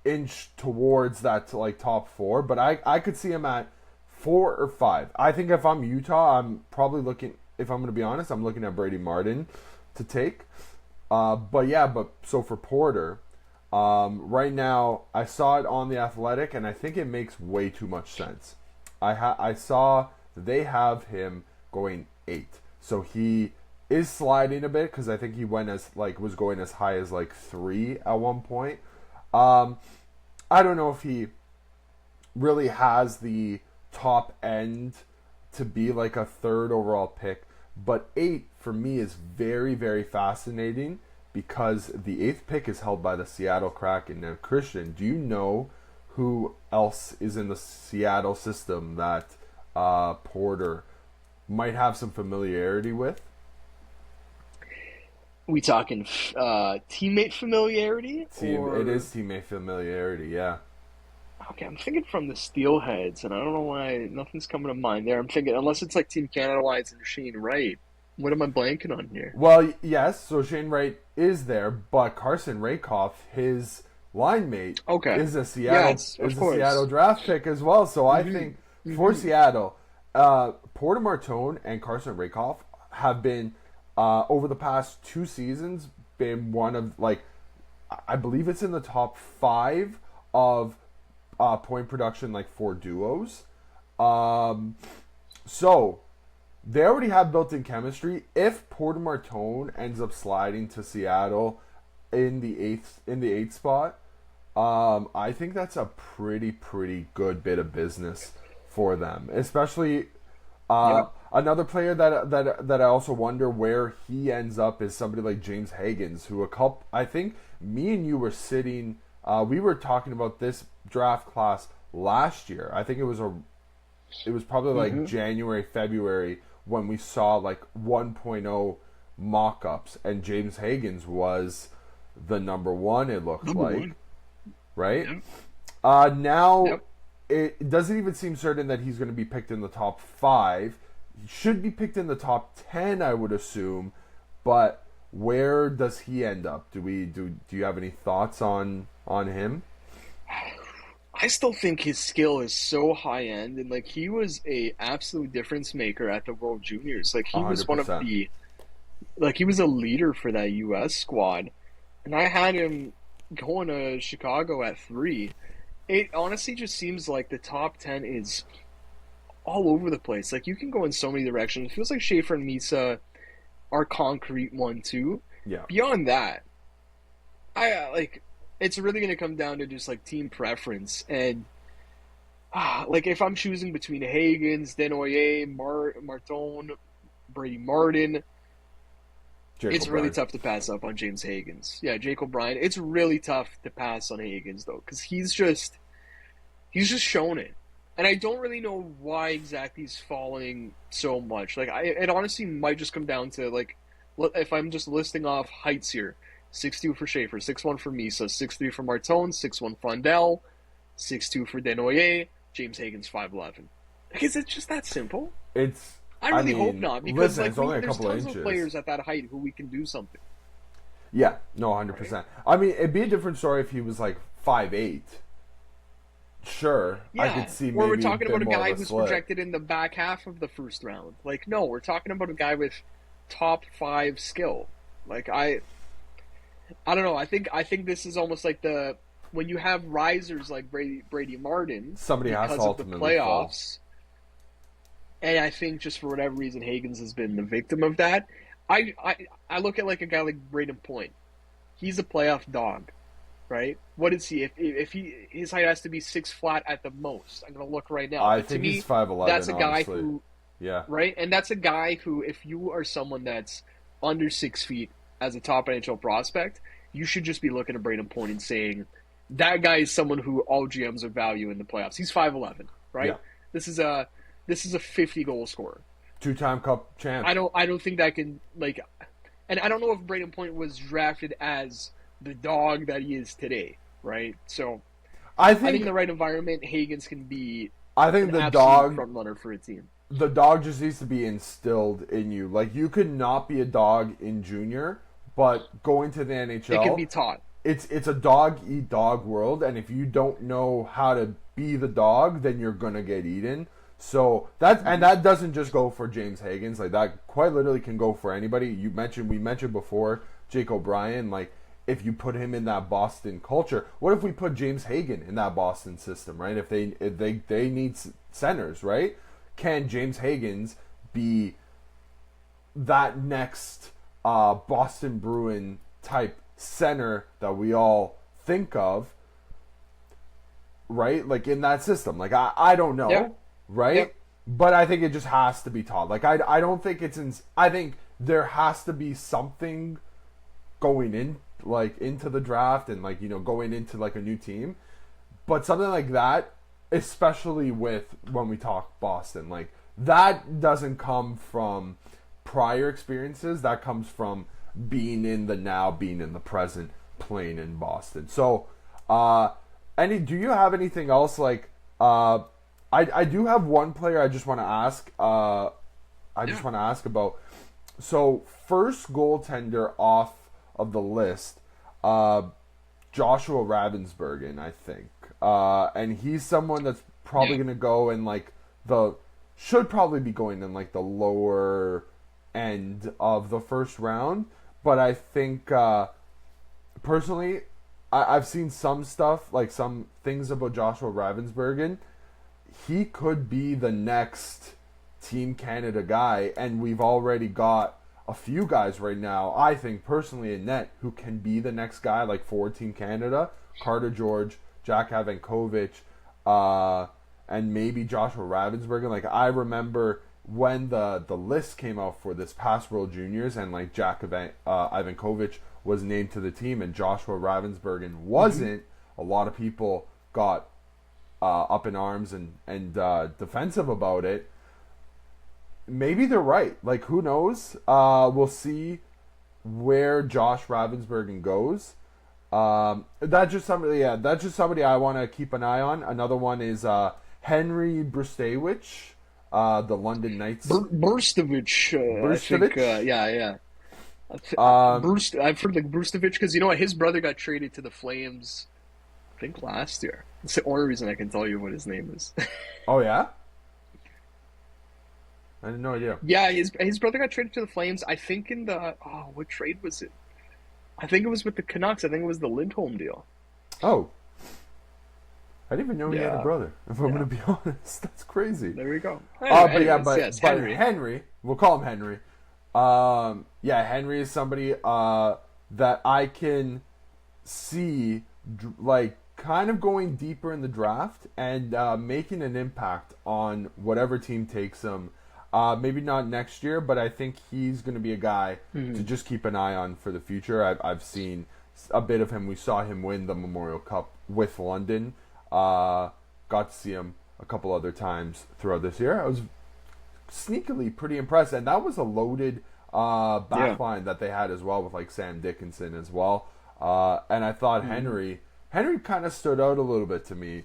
inch towards that to top 4, but I could see him at 4 or 5. I think if I'm Utah, I'm probably looking. If I'm going to be honest, I'm looking at Brady Martin to take. So for Porter, right now I saw it on The Athletic, and I think it makes way too much sense. I saw that they have him going 8, so he is sliding a bit because I think he was going as high as 3 at one point. I don't know if he really has the top end to be a 3rd overall pick, but 8 for me is very, very fascinating because the 8th pick is held by the Seattle Kraken. Now, Christian, do you know who else is in the Seattle system that Porter might have some familiarity with? We talking teammate familiarity? It is teammate familiarity, yeah. Okay, I'm thinking from the Steelheads, and I don't know why nothing's coming to mind there. I'm thinking, unless it's Team Canada-wise and Shane Wright. What am I blanking on here? Well, yes, so Shane Wright is there, but Carson Rakoff, his line mate, is a Seattle draft pick as well. So I think for Seattle, Porter Martone and Carson Rakoff have been over the past 2 seasons been one of I believe it's in the top 5 of point production for duos. So they already have built-in chemistry. If Porter Martone ends up sliding to Seattle in the 8th spot, I think that's a pretty good bit of business for them. Especially another player that I also wonder where he ends up is somebody like James Higgins, who I think me and you were sitting. We were talking about this draft class last year. I think it was probably January, February when we saw 1.0 mock-ups, and James Higgins was the number 1. It looked right. Yep. Now it doesn't even seem certain that he's going to be picked in the top 5. He should be picked in the top 10, I would assume. But where does he end up? Do you have any thoughts on him? I still think his skill is so high end, and he was a absolute difference maker at the World Juniors. He was 100%. One of the he was a leader for that U.S. squad, and I had him going to Chicago at 3. It honestly just seems like the top 10 is all over the place. You can go in so many directions. It feels like Schaefer and Misa are concrete 1-2. Yeah. Beyond that, I it's really going to come down to just team preference. And if I'm choosing between Higgins, Desnoyers, Martone, Brady Martin, It's really O'Brien. tough to pass up on James Higgins. Yeah, Jake O'Brien. It's really tough to pass on Higgins though, because he's just shown it, and I don't really know why exactly he's falling so much. Like, it honestly might just come down to like, if I'm just listing off heights here: 6'2" for Schaefer, 6'1" for Misa, 6'3" for Martone, 6'1" Frondell, 6'2" for Denoyer, James Higgins 5'11". Like, is it just that simple? It's. I really hope mean, not, because listen, it's only a there's couple of tons inches. of players at that height who we can do something. Yeah, no, 100%. Right? I mean, it'd be a different story if he was like 5'8". Sure, Yeah, I could see maybe or we're talking a bit about a more guy of a who's slip. projected in the back half of the first round. Like, no, we're talking about a guy with top 5 skill. Like, I don't know. I think this is almost like when you have risers like Brady Martin, Somebody has to because of the ultimately fall. playoffs. And I think just for whatever reason, Higgins has been the victim of that. I look at like a guy like Braden Point. He's a playoff dog, right? What is he? If his height has to be 6 flat at the most. I'm gonna look right now. I But think to me, he's 5'11", that's a guy honestly. who, Yeah. right? And that's a guy who, if you are someone that's under 6 feet as a top NHL prospect, you should just be looking at Braden Point and saying, that guy is someone who all GMs are value in the playoffs. He's 5'11", right? Yeah. This is a 50-goal scorer. 2-time Cup champ. I don't think that can, like, and I don't know if Braden Point was drafted as the dog that he is today, right? So I I think think in the right environment, Higgins can be I think an the absolute dog front runner for a team. the dog just needs to be instilled in you. Like, you could not be a dog in junior, but going to the NHL, It can be taught. it's a dog eat dog world, and if you don't know how to be the dog, then you're gonna get eaten. So that doesn't just go for James Higgins. Like, that quite literally can go for anybody. We mentioned before Jake O'Brien. Like, if you put him in that Boston culture, what if we put James Hagan in that Boston system, right? If they need centers, right? Can James Higgins be that next Boston Bruin type center that we all think of, right? Like, in that system. Like, I don't know, Yeah. right? Yep. But I think it just has to be taught. Like, I don't think I think there has to be something going in, like, into the draft and, like, going into, like, a new team. But something like that, especially with when we talk Boston, like, that doesn't come from prior experiences. That comes from being in the now, being in the present, playing in Boston. So, do you have anything else? Like, I do have one player I just want to ask. Just want to ask about. So, first goaltender off of the list, Joshua Ravensburgen, I think. And he's someone that's probably going to go in, like, should probably be going in, like, the lower end of the first round. But I think, personally, I've seen some stuff, like some things about Joshua Ravensburgen. He could be the next Team Canada guy, and we've already got a few guys right now, I think, personally, in net, who can be the next guy, like, for Team Canada. Carter George, Jack Avankovic, and maybe Joshua Ravensburgen. Like, I remember when the list came out for this past World Juniors, and, like, Jack Ivankovic was named to the team and Joshua Ravensburgen wasn't, a lot of people got up in arms and defensive about it. Maybe they're right. Like, who knows? We'll see where Josh Ravensburgen goes. That's just somebody I want to keep an eye on. Another one is Henry Brustewicz, the London Knights. Burstevich, I think. Yeah. I've heard like Brustevich because you know what, his brother got traded to the Flames, I think last year. It's the only reason I can tell you what his name is. Oh yeah, I had no idea. Yeah, his brother got traded to the Flames. I think in the what trade was it? I think it was with the Canucks. I think it was the Lindholm deal. Oh, I didn't even know he had a Yeah. brother. If I'm going to be honest, that's crazy. There we go. But Henry. Henry, we'll call him Henry. Henry is somebody that I can see like kind of going deeper in the draft and making an impact on whatever team takes him. Maybe not next year, but I think he's going to be a guy to just keep an eye on for the future. I've seen a bit of him. We saw him win the Memorial Cup with London. Got to see him a couple other times throughout this year. I was sneakily pretty impressed, and that was a loaded backline that they had as well, with like Sam Dickinson as well. And I thought Henry kind of stood out a little bit to me.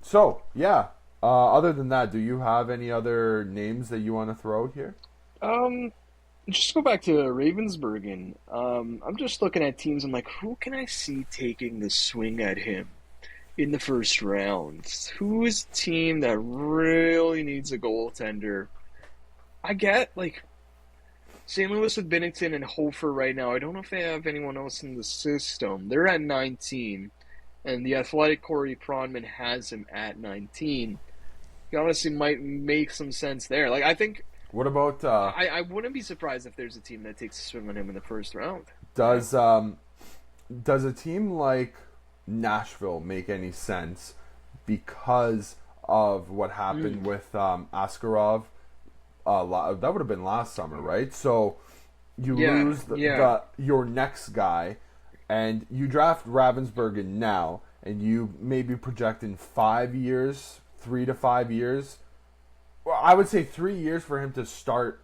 So yeah. Other than that, do you have any other names that you want to throw out here? Just go back to Ravensburgen. I'm just looking at teams. I'm like, who can I see taking the swing at him in the first round? Who is a team that really needs a goaltender? I get like St. Louis with Binnington and Hofer right now. I don't know if they have anyone else in the system. They're at 19, and the Athletic Corey Pronman has him at 19. He honestly might make some sense there. Like I think. What about? I wouldn't be surprised if there's a team that takes a swing on him in the first round. Does a team like Nashville make any sense because of what happened with Askarov? That would have been last summer, right? So you lose your next guy, and you draft Ravensburgen now, and you maybe project in 5 years, 3 to 5 years. Well, I would say 3 years for him to start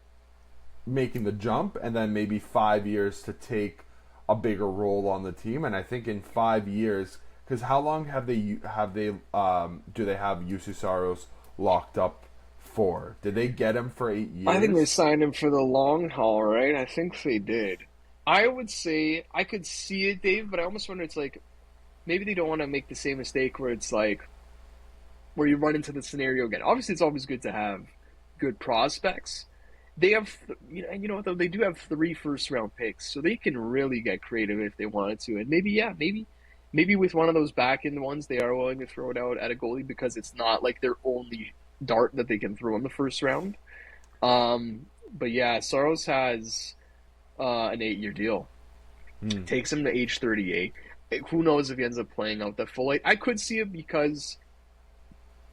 making the jump, and then maybe 5 years to take a bigger role on the team. And I think in 5 years, because how long do they have Jussi Saros locked up for? Did they get him for 8 years? I think they signed him for the long haul, right? I think they did. I would say I could see it, Dave, but I almost wonder, it's like maybe they don't want to make the same mistake where it's like where you run into the scenario again. Obviously, it's always good to have good prospects. They have, you know what though, they do have 3 first-round picks, so they can really get creative if they wanted to. And maybe with one of those back-end ones, they are willing to throw it out at a goalie because it's not like their only dart that they can throw in the first round. But yeah, Saros has an 8-year deal. Takes him to age 38. Who knows if he ends up playing out that full 8? I could see it because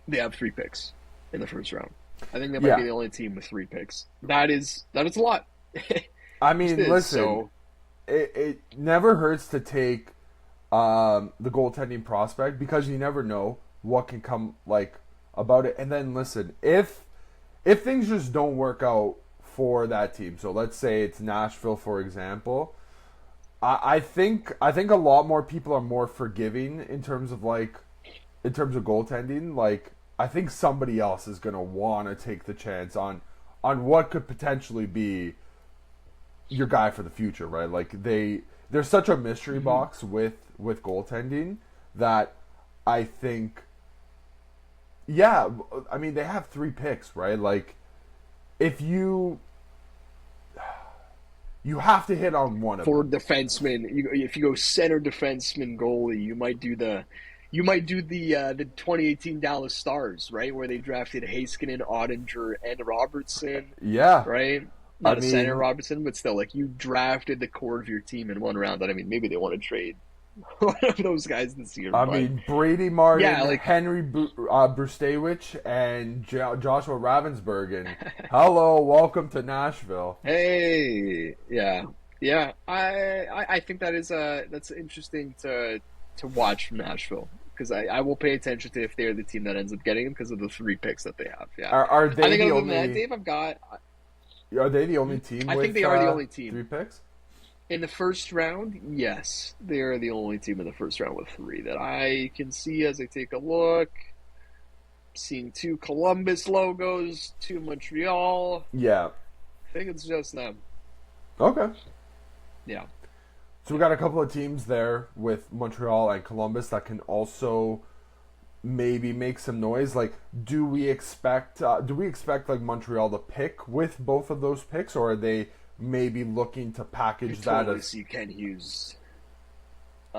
they have 3 picks in the first round. I think they might be the only team with 3 picks. That is a lot. I mean, listen, it never hurts to take the goaltending prospect because you never know what can come like about it. And then listen, if things just don't work out for that team, so let's say it's Nashville, for example, I think a lot more people are more forgiving in terms of goaltending. Like, I think somebody else is going to want to take the chance on what could potentially be your guy for the future, right? Like, there's such a mystery box with goaltending that I think, I mean, they have 3 picks, right? Like, if you have to hit on one of them. For defenseman, if you go center defenseman goalie, you might do the 2018 Dallas Stars, right, where they drafted Heiskanen, Ottinger, and Robertson. Yeah, right. Not a center Robertson, but still, like, you drafted the core of your team in one round. And I mean, maybe they want to trade one of those guys this year. I mean, Brady Martin, Henry Brustewicz, and Joshua Ravensburgen. Hello, welcome to Nashville. Hey, yeah. I think that's interesting to watch from Nashville, because I will pay attention to if they're the team that ends up getting him because of the 3 picks that they have. Yeah, are they I think the other only? than that, Dave, Are they the only team? I think they are the only team. 3 picks in the first round. Yes, they are the only team in the first round with 3 that I can see as I take a look. Seeing 2 Columbus logos, 2 Montreal. Yeah, I think it's just them. Okay. Yeah. So we got a couple of teams there with Montreal and Columbus that can also maybe make some noise. Like, do we expect like Montreal to pick with both of those picks, or are they maybe looking to package that totally as see Ken Hughes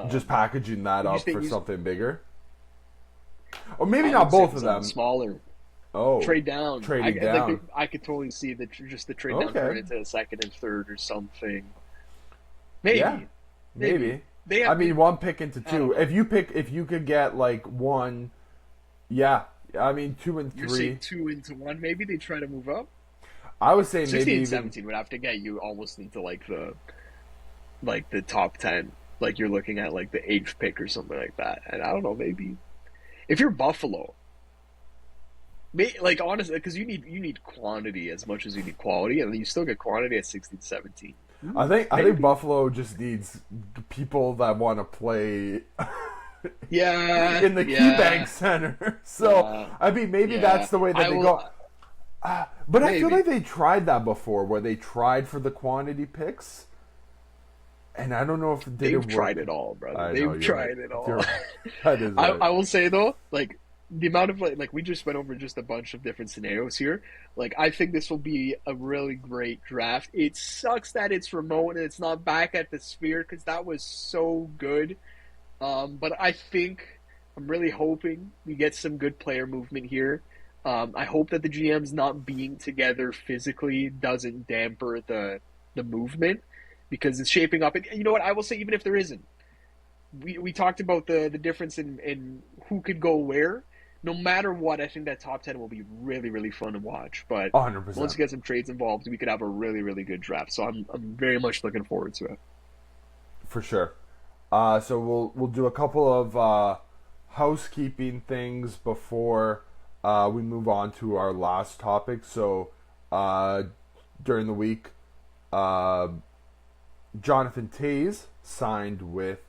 just packaging that up for something bigger? Or maybe not both of them. Smaller. Oh, trade down. Trading down. I could totally see the trade down turn into a second and third or something. Maybe. Yeah. Maybe. They have, 1 pick into 2. If you could get like 1, I mean, 2 and You're 3. saying 2-1. Maybe they try to move up. I would say 16 maybe and even 17 would have to get you almost into like the top 10. Like you're looking at like the eighth pick or something like that. And I don't know, maybe if you're Buffalo, like honestly, because you need quantity as much as you need quality, and you still get quantity at 16, 17. I think Buffalo just needs people that want to play Yeah, in the KeyBank Center. So I mean, maybe that's the way that they go. But I feel maybe. like they tried that before, where they tried for the quantity picks, and I don't know if it did They've work. tried it all, brother. I know, They've you're tried right. it all. You're right. That is right. I will say though, like the amount of like we just went over just a bunch of different scenarios here. Like I think this will be a really great draft. It sucks that it's remote and it's not back at the Sphere because that was so good. But I think I'm really hoping we get some good player movement here. I hope that the GMs not being together physically doesn't damper the movement because it's shaping up. And you know what? I will say, even if there isn't, we talked about the difference in who could go where. No matter what, I think that top 10 will be really, really fun to watch. But 100%. once we get some trades involved, we could have a really, really good draft. So I'm very much looking forward to it. For sure. So we'll do a couple of housekeeping things before we move on to our last topic. So during the week, Jonathan Toews signed with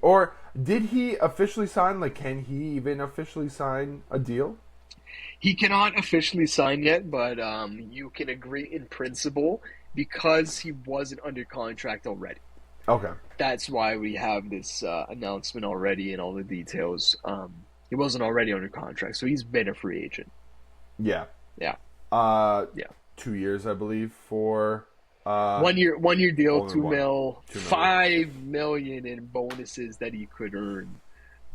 or did he officially sign? Like, can he even officially sign a deal? He cannot officially sign yet, but you can agree in principle because he wasn't under contract already. Okay. That's why we have this announcement already and all the details. He wasn't already under contract, so he's been a free agent. Yeah. Yeah. Yeah. 2 years, I believe, for 1 year deal, only $2 one. million, $2 $5 million in bonuses that he could earn.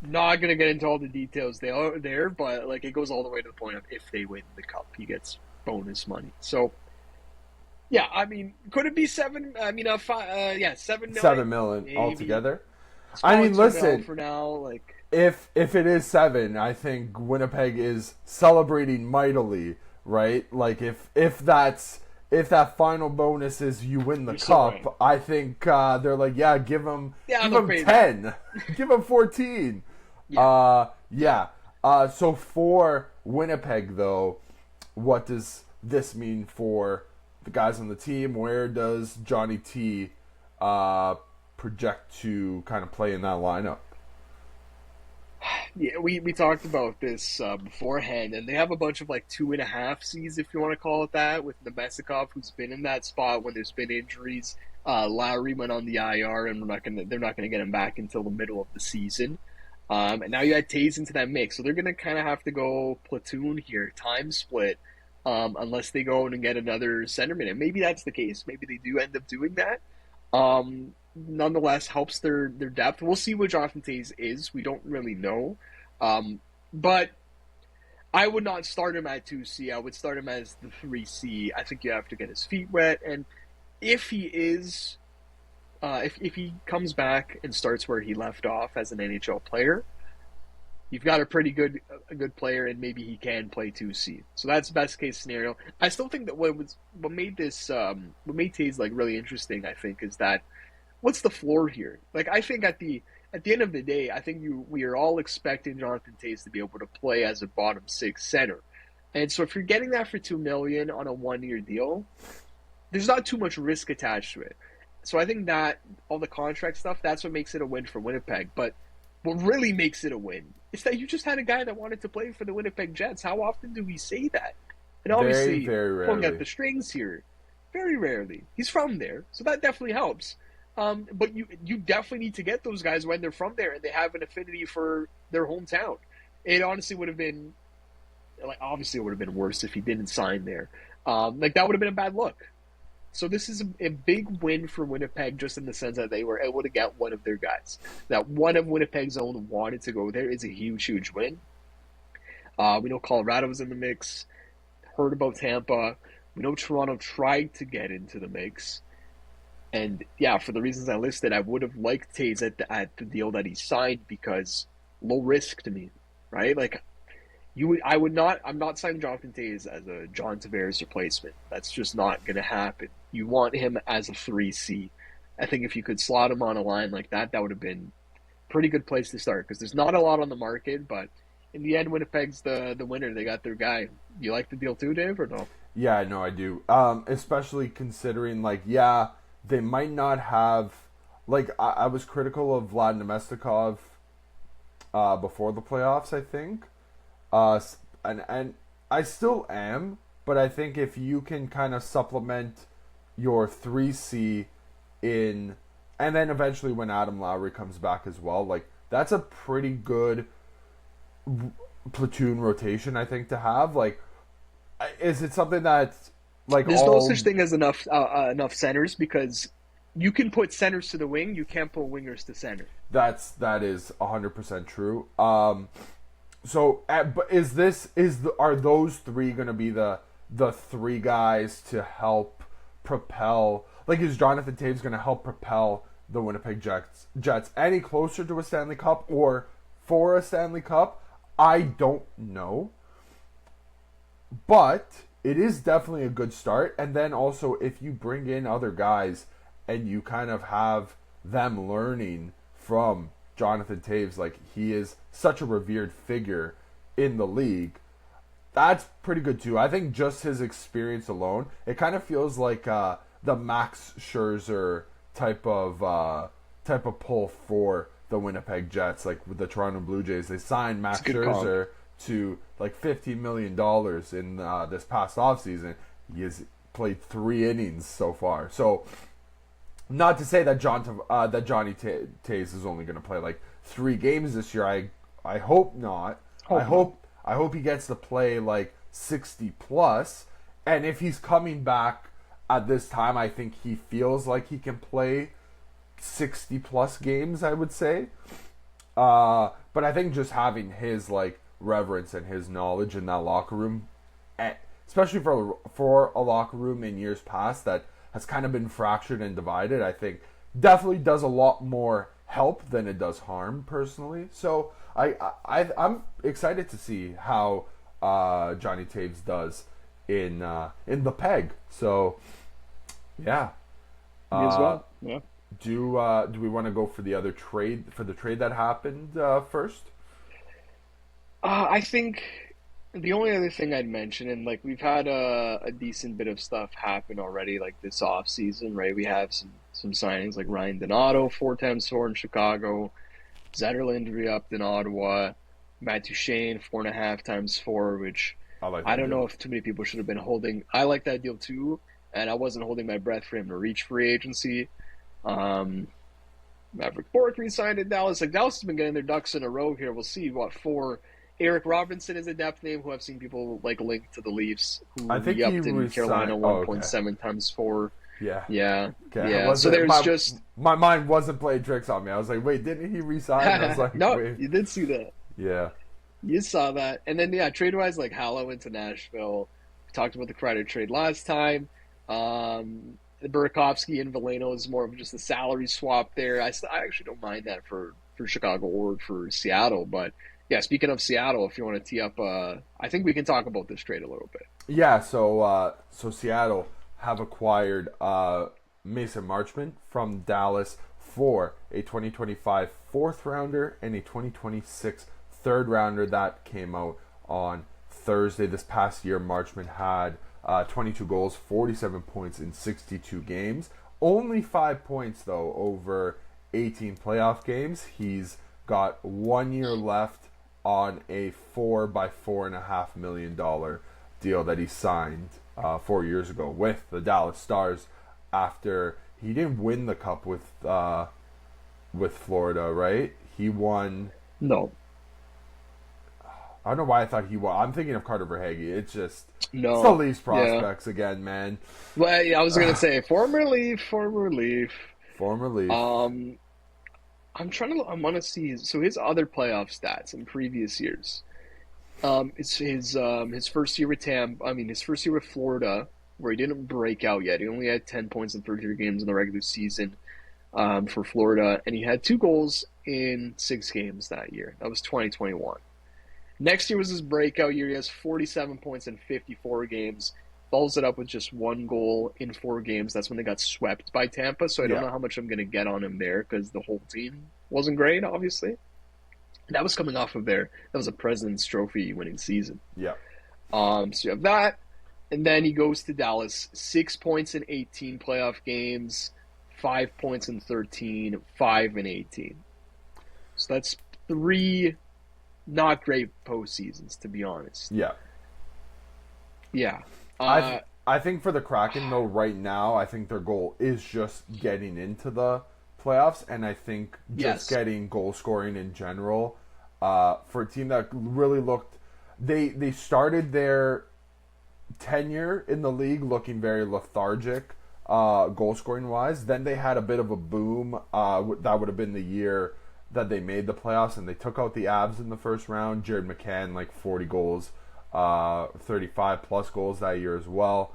Not gonna get into all the details there, but like it goes all the way to the point of if they win the cup, he gets bonus money. So. Yeah, I mean, could it be 7? I mean, 7 million. 7 million maybe. altogether. Let's call I it mean, 2 listen. mil for now, like If it is 7, I think Winnipeg is celebrating mightily, right? Like if that final bonus is you win the You're so cup, right. I think they're like, yeah, give them they'll pay 10, give them 14. Yeah. So for Winnipeg though, what does this mean for the guys on the team? Where does Johnny T project to kind of play in that lineup? Yeah, we talked about this beforehand, and they have a bunch of like 2.5 Cs, if you want to call it that, with Nemestikov, who's been in that spot when there's been injuries. Lowry went on the IR, and they're not gonna get him back until the middle of the season. And now you add Toews into that mix, so they're gonna kind of have to go platoon here, time split, unless they go and get another centerman. And maybe that's the case. Maybe they do end up doing that. Nonetheless, helps their depth. We'll see what Jonathan Toews is. We don't really know. But I would not start him at 2C. I would start him as the 3C. I think you have to get his feet wet. And if he is, if he comes back and starts where he left off as an NHL player, you've got a good player, and maybe he can play 2C. So that's best case scenario. I still think that what made Toews like really interesting, I think, is that what's the floor here? Like, I think at the end of the day, I think we are all expecting Jonathan Toews to be able to play as a bottom 6 center. And so if you're getting that for $2 million on a 1-year deal, there's not too much risk attached to it. So I think that all the contract stuff, that's what makes it a win for Winnipeg. But what really makes it a win is that you just had a guy that wanted to play for the Winnipeg Jets. How often do we say that? And obviously, very rarely. pulling out the strings here, very rarely. He's from there, so that definitely helps. But you definitely need to get those guys when they're from there and they have an affinity for their hometown. It honestly would have been, like, obviously it would have been worse if he didn't sign there. Like, that would have been a bad look. So this is a big win for Winnipeg, just in the sense that they were able to get one of their guys. That one of Winnipeg's own wanted to go there is a huge, huge win. We know Colorado was in the mix. Heard about Tampa. We know Toronto tried to get into the mix. And yeah, for the reasons I listed, I would have liked Toews at the deal that he signed because low risk to me, right? Like, I would not. I'm not signing Jonathan Toews as a John Tavares replacement. That's just not going to happen. You want him as a 3C. I think if you could slot him on a line like that, that would have been a pretty good place to start because there's not a lot on the market. But in the end, Winnipeg's the winner. They got their guy. You like the deal too, Dave, or no? Yeah, no, I do. Especially considering, like, yeah, they might not have. Like, I was critical of Vlad Nemestikov before the playoffs, I think. And I still am, but I think if you can kind of supplement your 3C in, and then eventually when Adam Lowry comes back as well, like, that's a pretty good platoon rotation, I think, to have. Like, is it something that, like, There's no such thing as enough centers because you can put centers to the wing. You can't put wingers to center. That is 100% true. So, but are those three going to be the three guys to help propel? Like, is Jonathan Toews going to help propel the Winnipeg Jets any closer to a Stanley Cup or for a Stanley Cup? I don't know, but it is definitely a good start. And then also, if you bring in other guys and you kind of have them learning from Jonathan Toews, like, he is such a revered figure in the league, that's pretty good too. I think just his experience alone, it kind of feels like the Max Scherzer type of pull for the Winnipeg Jets. Like with the Toronto Blue Jays, they signed Max Scherzer to like $50 million in this past offseason. He has played 3 innings so far. So, not to say that Johnny Toews is only going to play like 3 games this year. I hope not. I hope he gets to play like 60 plus. And if he's coming back at this time, I think he feels like he can play 60 plus games, I would say. But I think just having his like reverence and his knowledge in that locker room, especially for a locker room in years past that has kind of been fractured and divided, I think definitely does a lot more help than it does harm, personally. So I'm excited to see how Johnny Toews does in the peg. So yeah, me as well. Yeah. Do we want to go for the trade that happened first? I think the only other thing I'd mention, and like we've had a decent bit of stuff happen already, like this off season, right? We have some signings like Ryan Donato, 4x4 in Chicago, Zetterlund re-upped in Ottawa, Matt Duchene, 4.5x4, which I don't know if too many people should have been holding. I like that deal too, and I wasn't holding my breath for him to reach free agency. Maverick Bourque re-signed in Dallas. Like, Dallas has been getting their ducks in a row here. We'll see what for. Eric Robinson is a depth name who I've seen people like linked to the Leafs, who I think re-upped he in Carolina 1.7x4. Yeah. Yeah. Okay. Yeah. So there's my mind wasn't playing tricks on me. I was like, wait, didn't he resign? I was like, no, wait. you did see that. Yeah. You saw that. And then, yeah, trade-wise, like Hallow went to Nashville. We talked about the Kreider trade last time. The Burakovsky and Veleno is more of just a salary swap there. I actually don't mind that for Chicago or for Seattle. But, yeah, speaking of Seattle, if you want to tee up, I think we can talk about this trade a little bit. Yeah, so Seattle have acquired Mason Marchment from Dallas for a 2025 fourth rounder and a 2026 third rounder. That came out on Thursday. This past year, Marchment had 22 goals, 47 points in 62 games. Only 5 points, though, over 18 playoff games. He's got 1 year left on a $4 million deal that he signed 4 years ago with the Dallas Stars after he didn't win the cup with Florida, right? He won. No. I don't know why I thought he won. I'm thinking of Carter Verhaeghe. It's just no. It's the Leafs prospects again, man. Well, yeah, I was gonna say former Leaf. I'm trying to. I want to see his other playoff stats in previous years. It's his first year with his first year with Florida, where he didn't break out yet. He only had 10 points in 33 games in the regular season for Florida, and he had 2 goals in 6 games that year. That was 2021. Next year was his breakout year. He has 47 points in 54 games. Follows it up with just 1 goal in 4 games. That's when they got swept by Tampa. So I don't Yeah. know how much I'm going to get on him there because the whole team wasn't great, obviously. That was coming off of there. That was a President's Trophy winning season. Yeah. So you have that. And then he goes to Dallas. 6 points in 18 playoff games. 5 points in 13. 5 in 18. So that's 3 not great postseasons, to be honest. Yeah. Yeah. I think for the Kraken, though, right now, I think their goal is just getting into the playoffs, and I think just getting goal scoring in general. For a team that really looked, they started their tenure in the league looking very lethargic, goal scoring wise. Then they had a bit of a boom. That would have been the year that they made the playoffs, and they took out the Avs in the first round. Jared McCann, like 40 goals, 35 plus goals that year as well.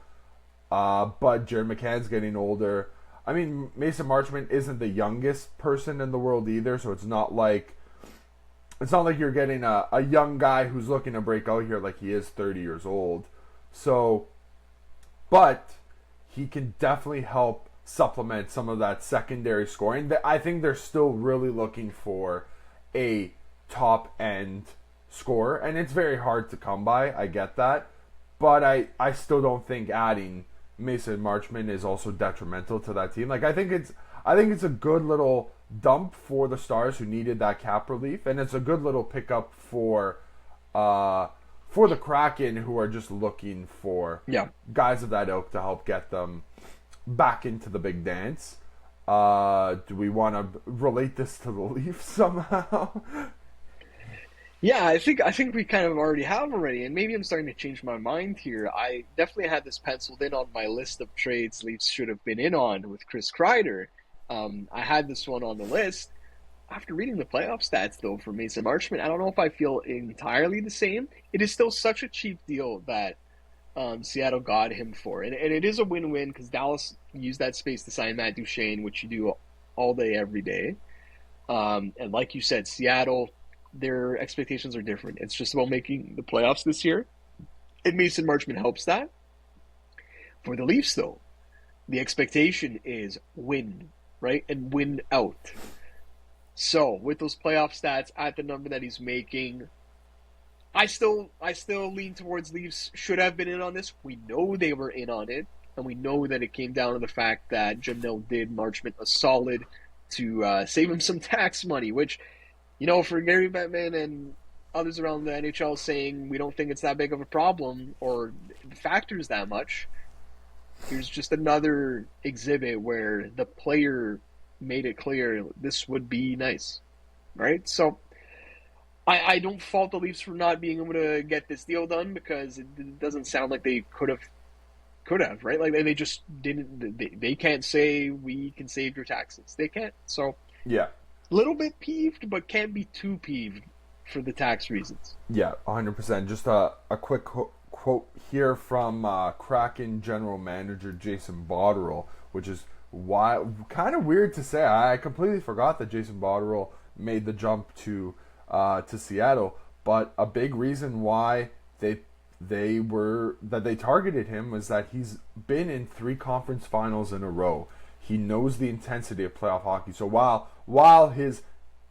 But Jared McCann's getting older. I mean, Mason Marchment isn't the youngest person in the world either, so it's not like you're getting a young guy who's looking to break out here like he is 30 years old. So, but he can definitely help supplement some of that secondary scoring. I think they're still really looking for a top-end scorer, and it's very hard to come by. I get that. But I still don't think adding Mason Marchment is also detrimental to that team. Like I think it's a good little dump for the Stars who needed that cap relief, and it's a good little pickup for the Kraken who are just looking for guys of that ilk to help get them back into the big dance. Do we want to relate this to the Leafs somehow? Yeah, I think we kind of already have already, and maybe I'm starting to change my mind here. I definitely had this penciled in on my list of trades Leafs should have been in on with Chris Kreider. I had this one on the list. After reading the playoff stats, though, for Mason Marchment, I don't know if I feel entirely the same. It is still such a cheap deal that Seattle got him for. And it is a win-win because Dallas used that space to sign Matt Duchene, which you do all day, every day. And like you said, Seattle, their expectations are different. It's just about making the playoffs this year. And Mason Marchment helps that. For the Leafs, though, the expectation is win, right? And win out. So, with those playoff stats at the number that he's making, I still lean towards Leafs should have been in on this. We know they were in on it, and we know that it came down to the fact that Jim Nill did Marchment a solid to save him some tax money, which, you know, for Gary Bettman and others around the NHL saying we don't think it's that big of a problem or factors that much, here's just another exhibit where the player made it clear this would be nice, right? So I don't fault the Leafs for not being able to get this deal done because it doesn't sound like they could have, right? Like they just didn't. They can't say we can save your taxes. They can't. So Yeah. a little bit peeved, but can't be too peeved for the tax reasons. Yeah, 100%. Just a quick quote here from Kraken general manager Jason Botterill, which is kind of weird to say. I completely forgot that Jason Botterill made the jump to Seattle, but a big reason why they targeted him was that he's been in 3 conference finals in a row. He knows the intensity of playoff hockey. So while his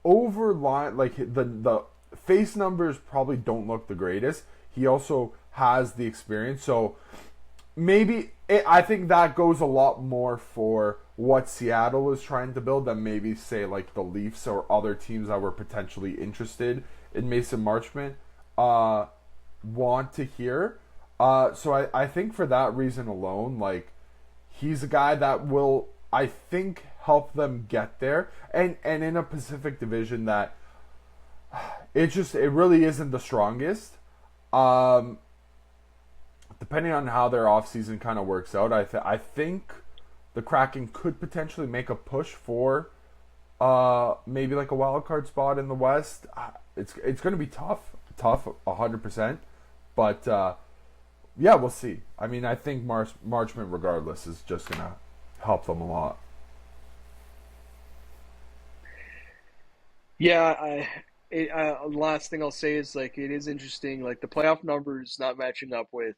overline, like the face numbers probably don't look the greatest, he also has the experience. So I think that goes a lot more for what Seattle is trying to build than maybe say like the Leafs or other teams that were potentially interested in Mason Marchment want to hear. So I think for that reason alone, like he's a guy that will, I think, help them get there. And in a Pacific Division that it really isn't the strongest. Depending on how their offseason kind of works out, I think the Kraken could potentially make a push for maybe like a wild card spot in the West. It's going to be tough, 100%. But yeah, we'll see. I mean, I think Marchment, regardless, is just going to help them a lot. Yeah, Last thing I'll say is like it is interesting, like the playoff numbers not matching up with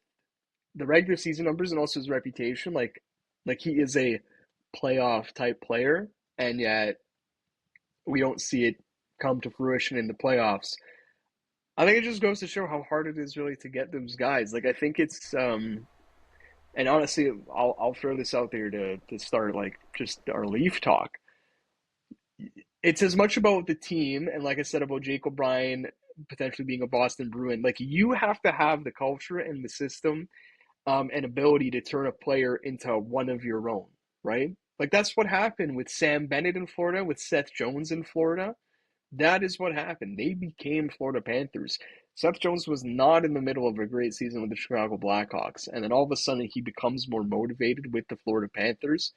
the regular season numbers and also his reputation. Like he is a playoff type player, and yet we don't see it come to fruition in the playoffs. I think it just goes to show how hard it is really to get those guys. Like I think it's and honestly, I'll throw this out there to start like just our Leaf talk. It's as much about the team and like I said about Jake O'Brien potentially being a Boston Bruin. Like you have to have the culture and the system and ability to turn a player into one of your own, right? Like that's what happened with Sam Bennett in Florida, with Seth Jones in Florida. That is what happened. They became Florida Panthers. Seth Jones was not in the middle of a great season with the Chicago Blackhawks, and then all of a sudden he becomes more motivated with the Florida Panthers.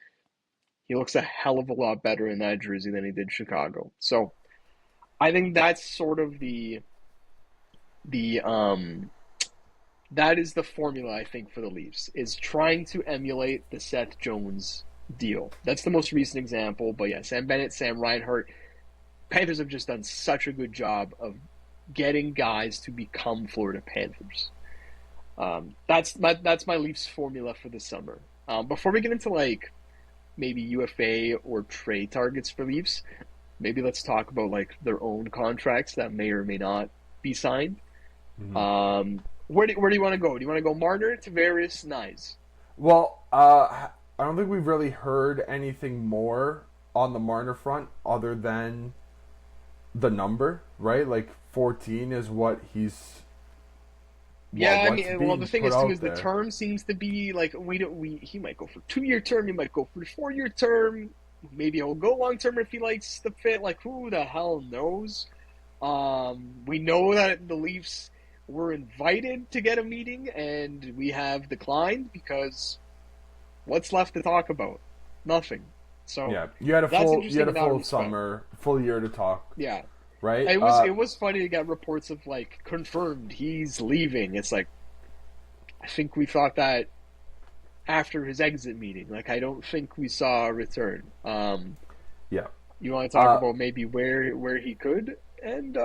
He looks a hell of a lot better in that jersey than he did Chicago. So I think that's sort of the that is the formula I think for the Leafs is trying to emulate the Seth Jones deal. That's the most recent example, but yeah, Sam Bennett, Sam Reinhart, Panthers have just done such a good job of getting guys to become Florida Panthers. That's my Leafs formula for the summer. Before we get into like maybe UFA or trade targets for Leafs, maybe let's talk about like their own contracts that may or may not be signed. Mm-hmm. Where do you want to go? Do you want to go Marner, Tavares, Nyes? Well, I don't think we've really heard anything more on the Marner front other than the number, right? Like 14 is what he's. Yeah, I mean, well, the thing is too is the term seems to be like he might go for 2-year term, he might go for 4-year term, maybe he'll go long term if he likes the fit. Like who the hell knows? We know that the Leafs were invited to get a meeting and we have declined because what's left to talk about? Nothing. So yeah, you had a full summer, full year to talk. Yeah. Right? It was funny to get reports of like confirmed he's leaving. It's like I think we thought that after his exit meeting. Like I don't think we saw a return. Yeah. You want to talk about maybe where he could and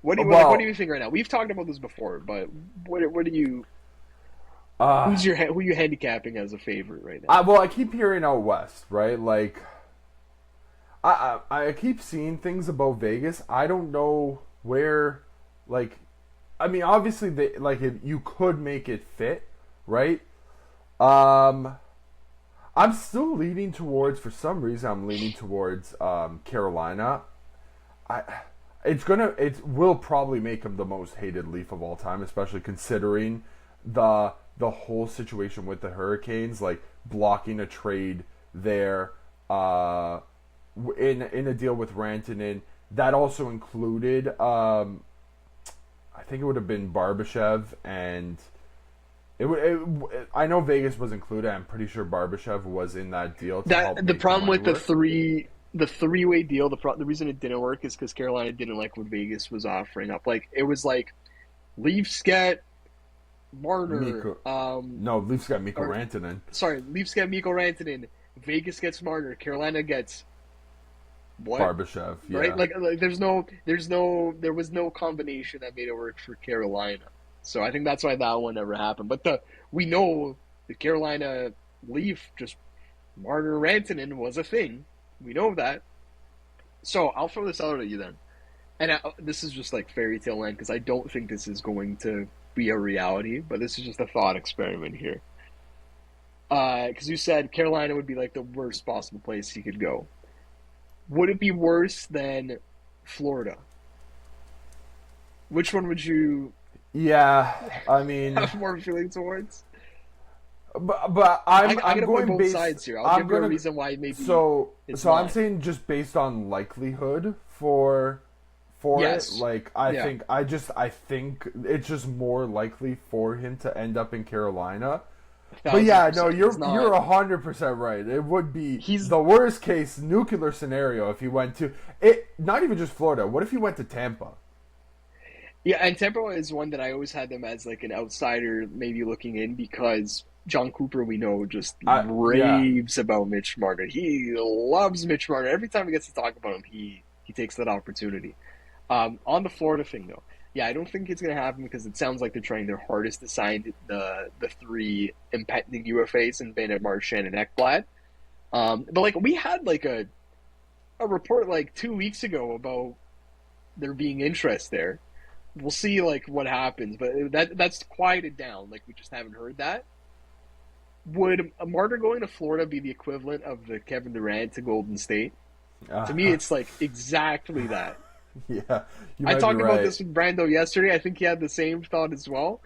what do you think right now? We've talked about this before, but what do you who are you handicapping as a favorite right now? Well, I keep hearing out west, right? Like I keep seeing things about Vegas. I don't know where, like, I mean, obviously you could make it fit, right? I'm still leaning towards, for some reason, I'm leaning towards Carolina. It will probably make him the most hated Leaf of all time, especially considering the whole situation with the Hurricanes, like blocking a trade there. In a deal with Rantanen, that also included, I think it would have been Barbashev, and I know Vegas was included. I'm pretty sure Barbashev was in that deal. The problem with the three-way deal, the reason it didn't work is because Carolina didn't like what Vegas was offering up. Like it was like Leafs get Marner. Leafs got Mikko Rantanen. Sorry, Leafs get Mikko Rantanen. Vegas gets Marner. Carolina gets what? Barbashev, yeah. Right? Like there was no combination that made it work for Carolina. So I think that's why that one never happened. But we know the Carolina Leaf just Marner Rantanen was a thing. We know that. So I'll throw this out at you then. And this is just like fairy tale land because I don't think this is going to be a reality, but this is just a thought experiment here. Because you said Carolina would be like the worst possible place he could go. Would it be worse than Florida? Which one would you? Yeah, I mean, have more feeling towards. But I'm going both sides here. I'll give you a reason why maybe. So I'm saying just based on likelihood for it. Like I think it's just more likely for him to end up in Carolina. But yeah, no, you're 100% right. It would be the worst case nuclear scenario if he went to it. Not even just Florida. What if he went to Tampa? Yeah, and Tampa is one that I always had them as like an outsider, maybe looking in because John Cooper, we know, just raves about Mitch Marner. He loves Mitch Marner. Every time he gets to talk about him, he takes that opportunity. On the Florida thing, though, yeah, I don't think it's going to happen because it sounds like they're trying their hardest to sign the three impending UFAs and Bennett, Marchand, and Ekblad. But like we had like a report like 2 weeks ago about there being interest there. We'll see like what happens, but that's quieted down. Like we just haven't heard that. Would Marner going to Florida be the equivalent of the Kevin Durant to Golden State? To me, it's like exactly that. Yeah, I talked about this with Brando yesterday. I think he had the same thought as well.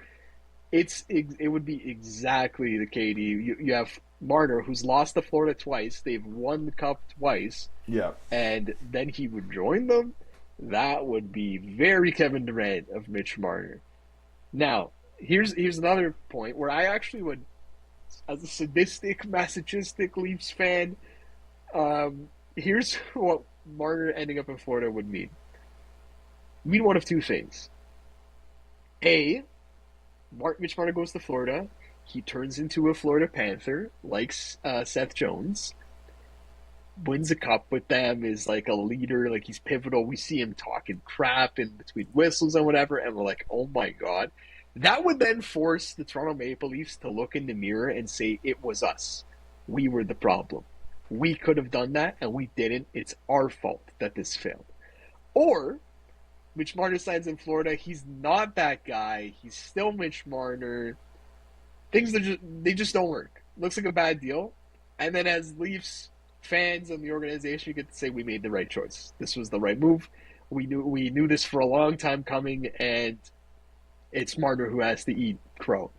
It would be exactly the KD. You have Marner, who's lost to Florida twice. They've won the cup twice. Yeah, and then he would join them. That would be very Kevin Durant of Mitch Marner. Now, here's another point where I actually would, as a sadistic, masochistic Leafs fan, here's what Marner ending up in Florida would mean. Mean one of two things. A, Mitch Marner goes to Florida. He turns into a Florida Panther, like Seth Jones. Wins a cup with them, is like a leader, like he's pivotal. We see him talking crap in between whistles and whatever, and we're like, oh my God. That would then force the Toronto Maple Leafs to look in the mirror and say, it was us. We were the problem. We could have done that, and we didn't. It's our fault that this failed. Or Mitch Marner signs in Florida. He's not that guy. He's still Mitch Marner. Things they just don't work. Looks like a bad deal. And then as Leafs fans and the organization, you get to say we made the right choice. This was the right move. We knew this for a long time coming, and it's Marner who has to eat crow.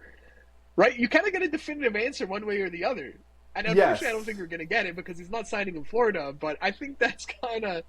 Right? You kind of get a definitive answer one way or the other. And unfortunately, I don't think we're going to get it because he's not signing in Florida, but I think that's kind of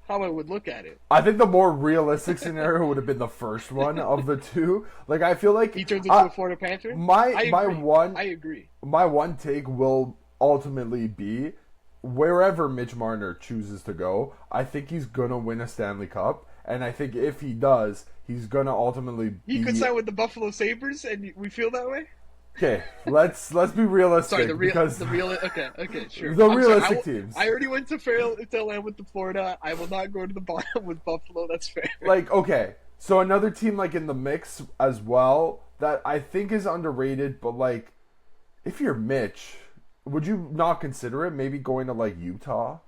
how I would look at it. I think the more realistic scenario would have been the first one of the two. Like, I feel like he turns into a Florida Panther. I agree. My one take will ultimately be wherever Mitch Marner chooses to go. I think he's gonna win a Stanley Cup, and I think if he does, he's gonna ultimately. He could sign with the Buffalo Sabres, and we feel that way. Okay, let's be realistic. Sorry, okay, sure. The realistic teams. I already went to land with the Florida. I will not go to the bottom with Buffalo. That's fair. Like, okay, so another team like in the mix as well that I think is underrated, but like, if you're Mitch, would you not consider it? Maybe going to like Utah.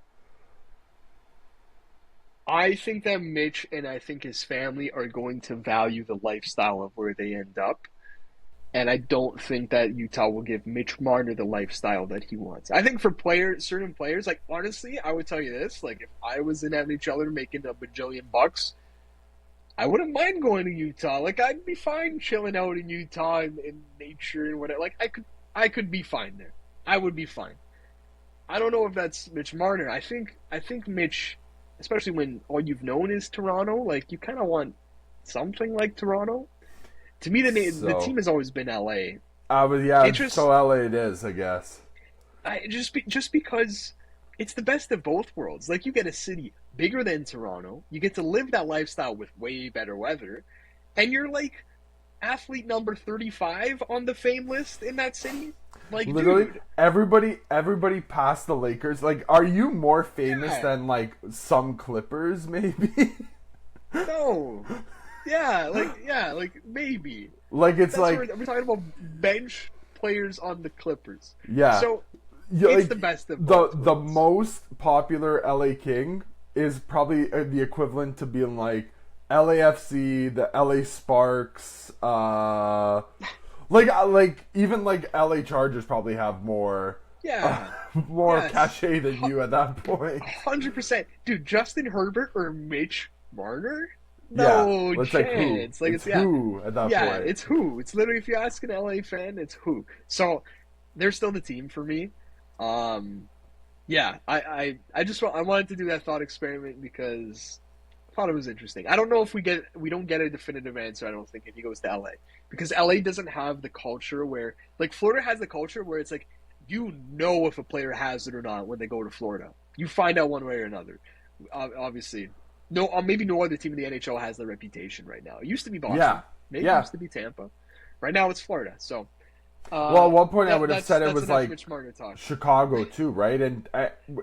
I think that Mitch and I think his family are going to value the lifestyle of where they end up. And I don't think that Utah will give Mitch Marner the lifestyle that he wants. I think for certain players, like honestly, I would tell you this: like if I was an NHLer making $1 bajillion, I wouldn't mind going to Utah. Like I'd be fine chilling out in Utah in nature and whatever. Like I could be fine there. I would be fine. I don't know if that's Mitch Marner. I think Mitch, especially when all you've known is Toronto, like you kind of want something like Toronto. To me, the team has always been LA. But yeah, so LA it is, I guess. Just because it's the best of both worlds. Like you get a city bigger than Toronto, you get to live that lifestyle with way better weather, and you're like athlete number 35 on the fame list in that city. Like literally, dude, everybody past the Lakers. Like, are you more famous than like some Clippers? Maybe. No. Yeah, like maybe. Like it's That's like we're talking about bench players on the Clippers. Yeah. So it's like, the best of both the most popular LA King is probably the equivalent to being like LAFC, the LA Sparks, like even like LA Chargers probably have more cachet than you at that point. 100%. Dude, Justin Herbert or Mitch Marner? No chance. Like it's who at that point. Yeah, it's who. It's literally, if you ask an LA fan, it's who. So they're still the team for me. Yeah, I wanted to do that thought experiment because I thought it was interesting. I don't know if we don't get a definitive answer. I don't think if he goes to LA, because LA doesn't have the culture where, like, Florida has the culture where it's like you know if a player has it or not when they go to Florida. You find out one way or another. Obviously. No, maybe no other team in the NHL has the reputation right now. It used to be Boston. Yeah. Maybe it used to be Tampa. Right now it's Florida. So, well, at one point I would have said it was like Chicago too, right? And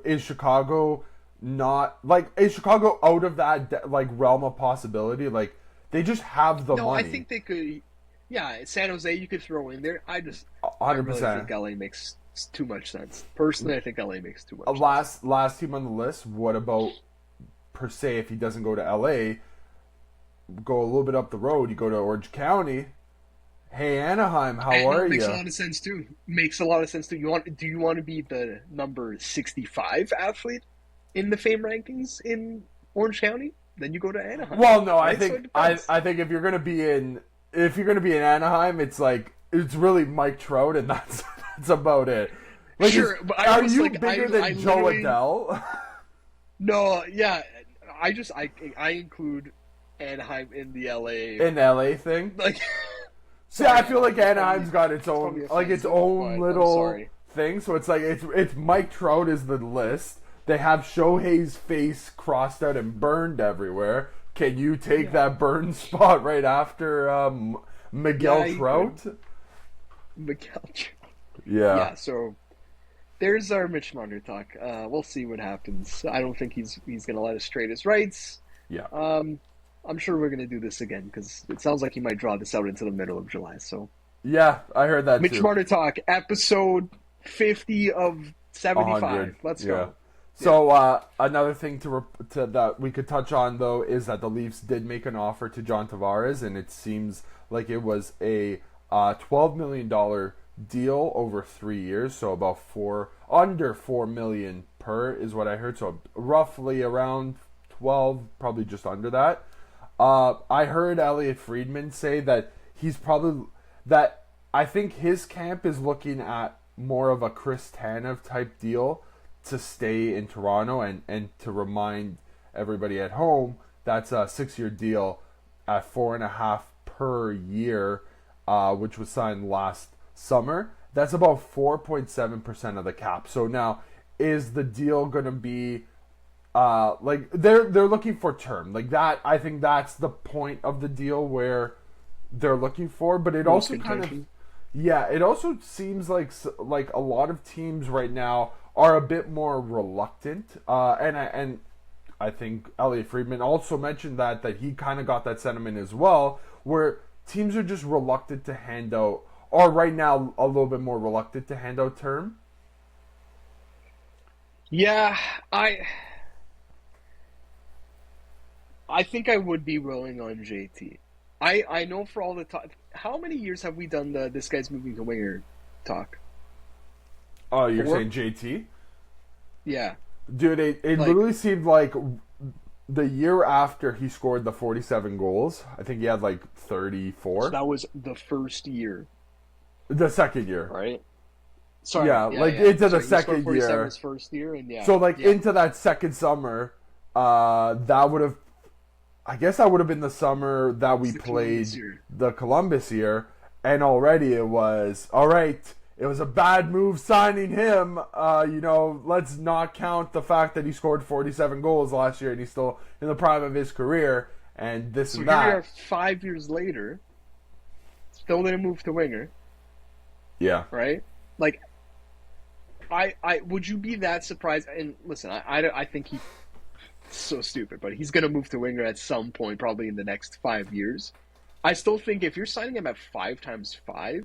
is Chicago not like is Chicago out of that like realm of possibility? Like they just have the No, money. I think they could. Yeah, San Jose you could throw in there. I really 100%. think LA makes too much sense. Personally, I think LA makes too much sense. Last team on the list. What about per se if he doesn't go to LA? Go a little bit up the road. You go to Orange County. Hey Anaheim, how are you? Makes a lot of sense too. Makes a lot of sense too. Do you want to be the number 65 athlete in the fame rankings in Orange County? Then you go to Anaheim. Well, no, right? I think if you're gonna be in Anaheim, it's really Mike Trout, and that's about it. Like, sure, but are you bigger than Joe Adell? No, yeah, I include Anaheim in the LA thing. Like, see, I feel like Anaheim's got its own little thing. So it's like it's Mike Trout is the list. They have Shohei's face crossed out and burned everywhere. Can you take that burn spot right after Miguel Trout? Miguel Trout. Yeah. Yeah. So there's our Mitch Marner talk. We'll see what happens. I don't think he's gonna let us straight his rights. Yeah. I'm sure we're gonna do this again because it sounds like he might draw this out into the middle of July. So yeah, I heard that Mitch too. Marner talk, episode 50 of 75. 100. Let's go. So another thing to that we could touch on though is that the Leafs did make an offer to John Tavares, and it seems like it was a $12 million deal over 3 years, so about under $4 million per is what I heard. So roughly around 12, probably just under that. I heard Elliot Friedman say that I think his camp is looking at more of a Chris Tanev type deal to stay in Toronto, and to remind everybody at home, that's a 6-year deal at $4.5 per year, which was signed last summer. That's about 4.7% of the cap. So now, is the deal going to be like they're looking for term like that? I think that's the point of the deal where they're looking for, but it also it also seems like a lot of teams right now are a bit more reluctant, and I think Elliot Friedman also mentioned that he kind of got that sentiment as well, where teams are just reluctant to hand out, or right now a little bit more reluctant to hand out term. Yeah, I think I would be rolling on JT. I know for all the talk. How many years have we done this guy's moving to winger talk? Oh, you're saying JT? Yeah. Dude, it literally seemed like the year after he scored the 47 goals, I think he had like 34. So that was the first year. The second year. Right? Sorry. Yeah, into the second year. His first year, and So into that second summer, that would have, I guess that would have been the summer that we played the Columbus year, and already it was, all right, it was a bad move signing him. Let's not count the fact that he scored 47 goals last year and he's still in the prime of his career, and this and that. So here we are 5 years later, still didn't move to winger. Yeah. Right? Like, I would you be that surprised? And listen, I think he's so stupid, but he's going to move to winger at some point, probably in the next 5 years. I still think if you're signing him at 5x5,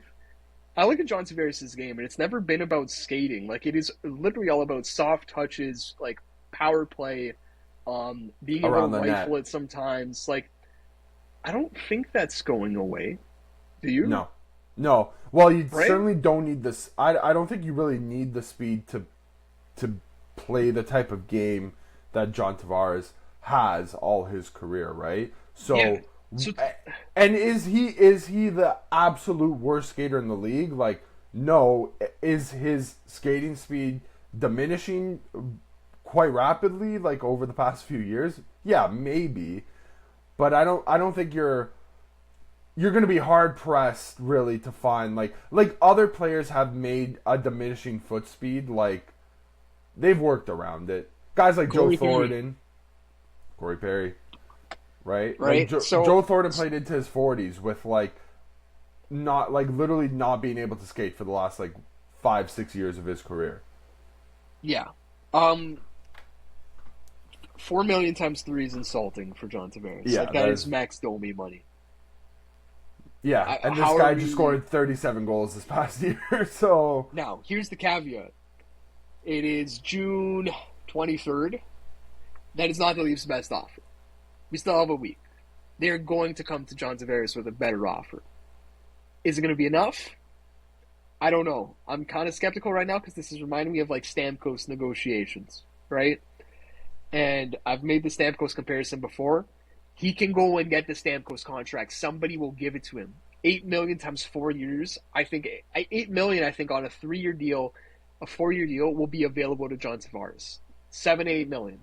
I look at John Tavares' game, and it's never been about skating. Like, it is literally all about soft touches, like power play, being able to rifle it sometimes. Like, I don't think that's going away. Do you? No. Well, you certainly don't need this. I don't think you really need the speed to play the type of game that John Tavares has all his career, right? So and is he the absolute worst skater in the league? Like, no. Is his skating speed diminishing quite rapidly, like over the past few years? Yeah, maybe, but I don't think you're going to be hard pressed really to find like other players have made a diminishing foot speed. Like, they've worked around it. Guys like Joe Thornton, Corey Perry. Right? Like Joe Thornton played into his 40s with literally not being able to skate for the last 5-6 years of his career. Yeah. $4 million times 3 is insulting for John Tavares. Yeah, like that is Max Domi money. Yeah, and this guy just scored 37 goals this past year. So now here's the caveat: it is June 23rd. That is not the Leafs' best offer. We still have a week. They're going to come to John Tavares with a better offer. Is it going to be enough? I don't know. I'm kind of skeptical right now because this is reminding me of like Stamkos negotiations, right? And I've made the Stamkos comparison before. He can go and get the Stamkos contract. Somebody will give it to him. $8 million times 4 years. I think $8 million. I think on a 3-year deal, a 4-year deal will be available to John Tavares. $7, $8 million.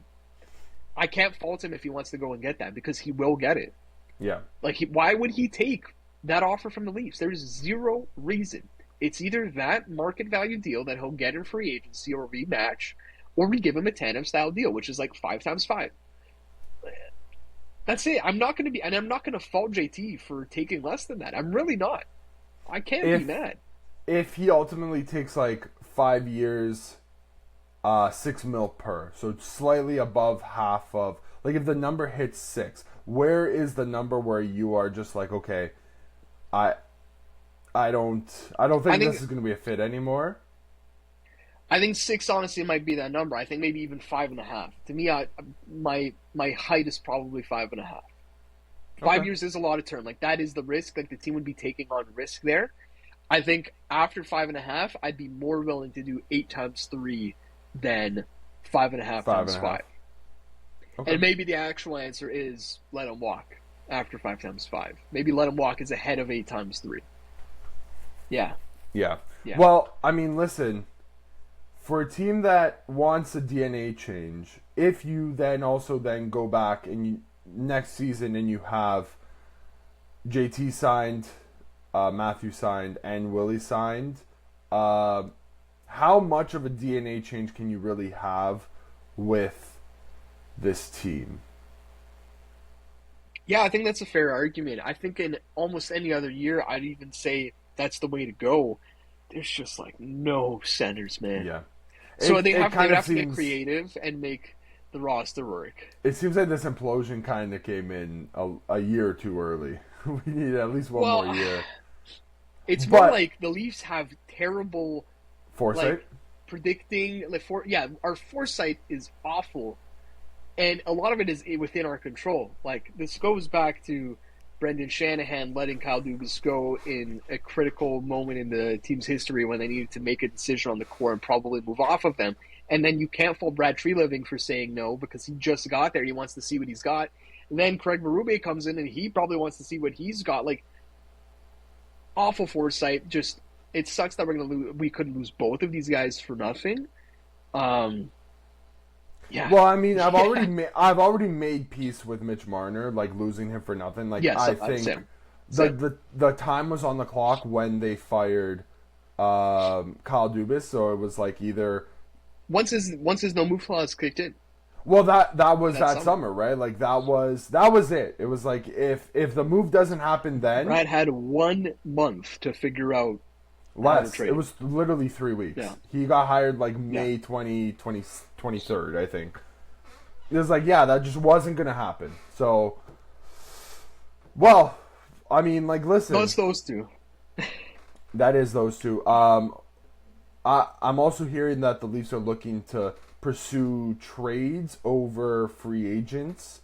I can't fault him if he wants to go and get that because he will get it. yeah, Like, why would he take that offer from the Leafs? There's zero reason. It's either that market value deal that he'll get in free agency or rematch, or we give him a tandem style deal, which is like 5 times 5. That's it. I'm not going to fault JT for taking less than that. I'm really not. I can't be mad. If he ultimately takes like 5 years, $6 million per, so slightly above half of, like if the number hits 6, where is the number where you are just like, okay, I don't think this is going to be a fit anymore. I think 6 honestly might be that number. I think maybe even 5.5. To me, my height is probably 5.5. 5 years is a lot of term. Like that is the risk. Like the team would be taking on risk there. I think after 5.5, I'd be more willing to do 8 times 3 than 5.5 times 5. Okay. And maybe the actual answer is let him walk after 5 times 5. Maybe let him walk is ahead of 8 times 3. Yeah. Well, I mean, listen. For a team that wants a DNA change, if you then also then go back and next season and you have JT signed, Matthew signed, and Willie signed, how much of a DNA change can you really have with this team? Yeah, I think that's a fair argument. I think in almost any other year, I'd even say that's the way to go. There's just like no centers, man. Yeah. So they have to get creative and make the roster work. It seems like this implosion kind of came in a year too early. We need at least one more year. It's more like the Leafs have terrible foresight. Like, predicting. Our foresight is awful, and a lot of it is within our control. Like this goes back to Brendan Shanahan letting Kyle Dubas go in a critical moment in the team's history when they needed to make a decision on the core and probably move off of them. And then you can't fault Brad Treliving for saying no because he just got there. He wants to see what he's got. And then Craig Berube comes in and he probably wants to see what he's got. Like, awful foresight. Just, it sucks that we could lose both of these guys for nothing. Yeah. Well, I mean, I've already made peace with Mitch Marner, like losing him for nothing. Like I think the time was on the clock when they fired Kyle Dubas, so it was like either once his no move clause kicked in. Well, that was that summer, right? Like that was it. It was like if the move doesn't happen, then Brad had 1 month to figure out. Less. It was literally 3 weeks. Yeah. He got hired like May 23rd, I think. It was like, that just wasn't going to happen. So, well, I mean, like, listen. No, it's those two. That is those two. I'm also hearing that the Leafs are looking to pursue trades over free agents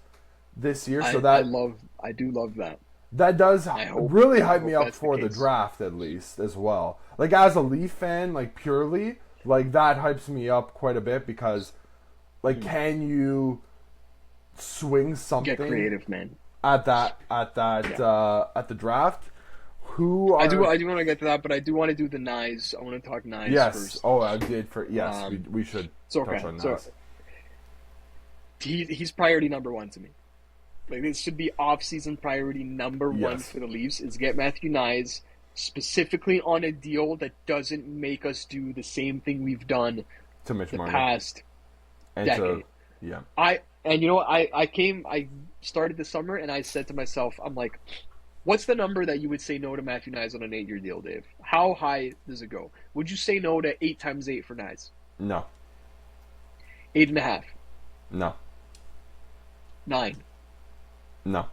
this year. So I do love that. That does really hype me up for the draft, at least, as well. Like, as a Leaf fan, like, purely, like, that hypes me up quite a bit because, like, can you swing something... Get creative, man. At the draft? I do want to get to that, but I do want to do the Knies. I want to talk Knies first. Oh, I did for... Yes, we should touch on Knies. He's priority number 1 to me. Like, this should be off-season priority number 1 for the Leafs is get Matthew Knies specifically on a deal that doesn't make us do the same thing we've done to Mitch Marner. Past decade. I started this summer and I said to myself, I'm like, what's the number that you would say no to Matthew Knies on an 8-year deal, Dave? How high does it go? Would you say no to 8 times 8 for Knies? No. 8.5? No. 9. No.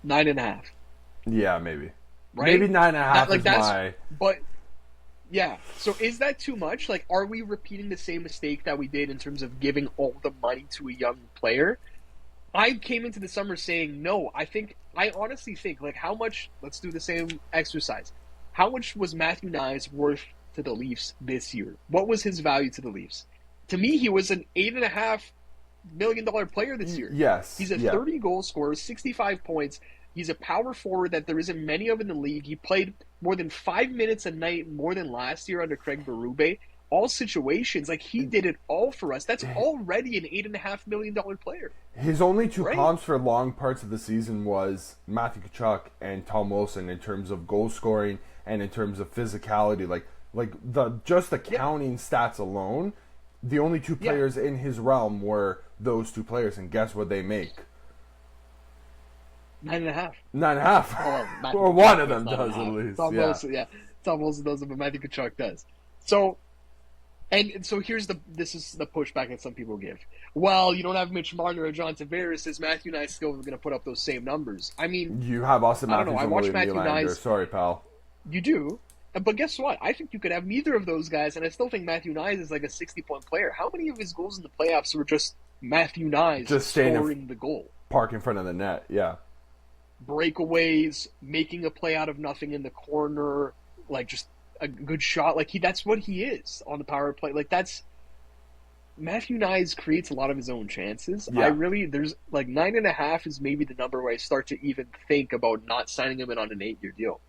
9.5. Yeah, maybe. Right? Maybe 9.5 is my... But, yeah. So is that too much? Like, are we repeating the same mistake that we did in terms of giving all the money to a young player? I came into the summer saying no. I honestly think, like, how much, let's do the same exercise. How much was Matthew Knies worth to the Leafs this year? What was his value to the Leafs? To me, he was an $8.5 million player this year. Yes. He's a 30-goal scorer, 65 points. He's a power forward that there isn't many of in the league. He played more than 5 minutes a night more than last year under Craig Berube. All situations, like, he did it all for us. That's already an $8.5 million player. His only two comps for long parts of the season was Matthew Tkachuk and Tom Wilson in terms of goal scoring and in terms of physicality. Like the counting stats alone, the only two players in his realm were those two players, and guess what they make? 9.5. 9.5. Oh, or one of them does at least. Tom Wilson, Tom Wilson does it, but Matthew Tkachuk does. So here's this is the pushback that some people give. Well, you don't have Mitch Marner or John Tavares. Is Matthew Knies still going to put up those same numbers? I mean, you have Austin Matthews and William Nylander. Sorry, pal. You do. But guess what? I think you could have neither of those guys, and I still think Matthew Knies is like a 60-point player. How many of his goals in the playoffs were just Matthew Knies just scoring the goal? Park in front of the net, yeah. Breakaways, making a play out of nothing in the corner, like just a good shot. Like that's what he is on the power play. Like that's Matthew Knies creates a lot of his own chances. Yeah. There's like 9.5 is maybe the number where I start to even think about not signing him in on an 8-year deal.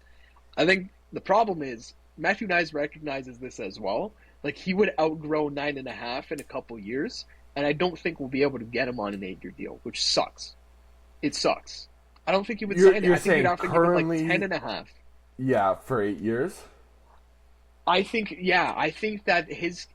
I think the problem is Matthew Knies recognizes this as well. Like he would outgrow 9.5 in a couple years, and I don't think we'll be able to get him on an 8-year deal, which sucks. It sucks. I don't think you would sign him. I think you'd have to give him like 10.5. Yeah, for 8 years. I think that his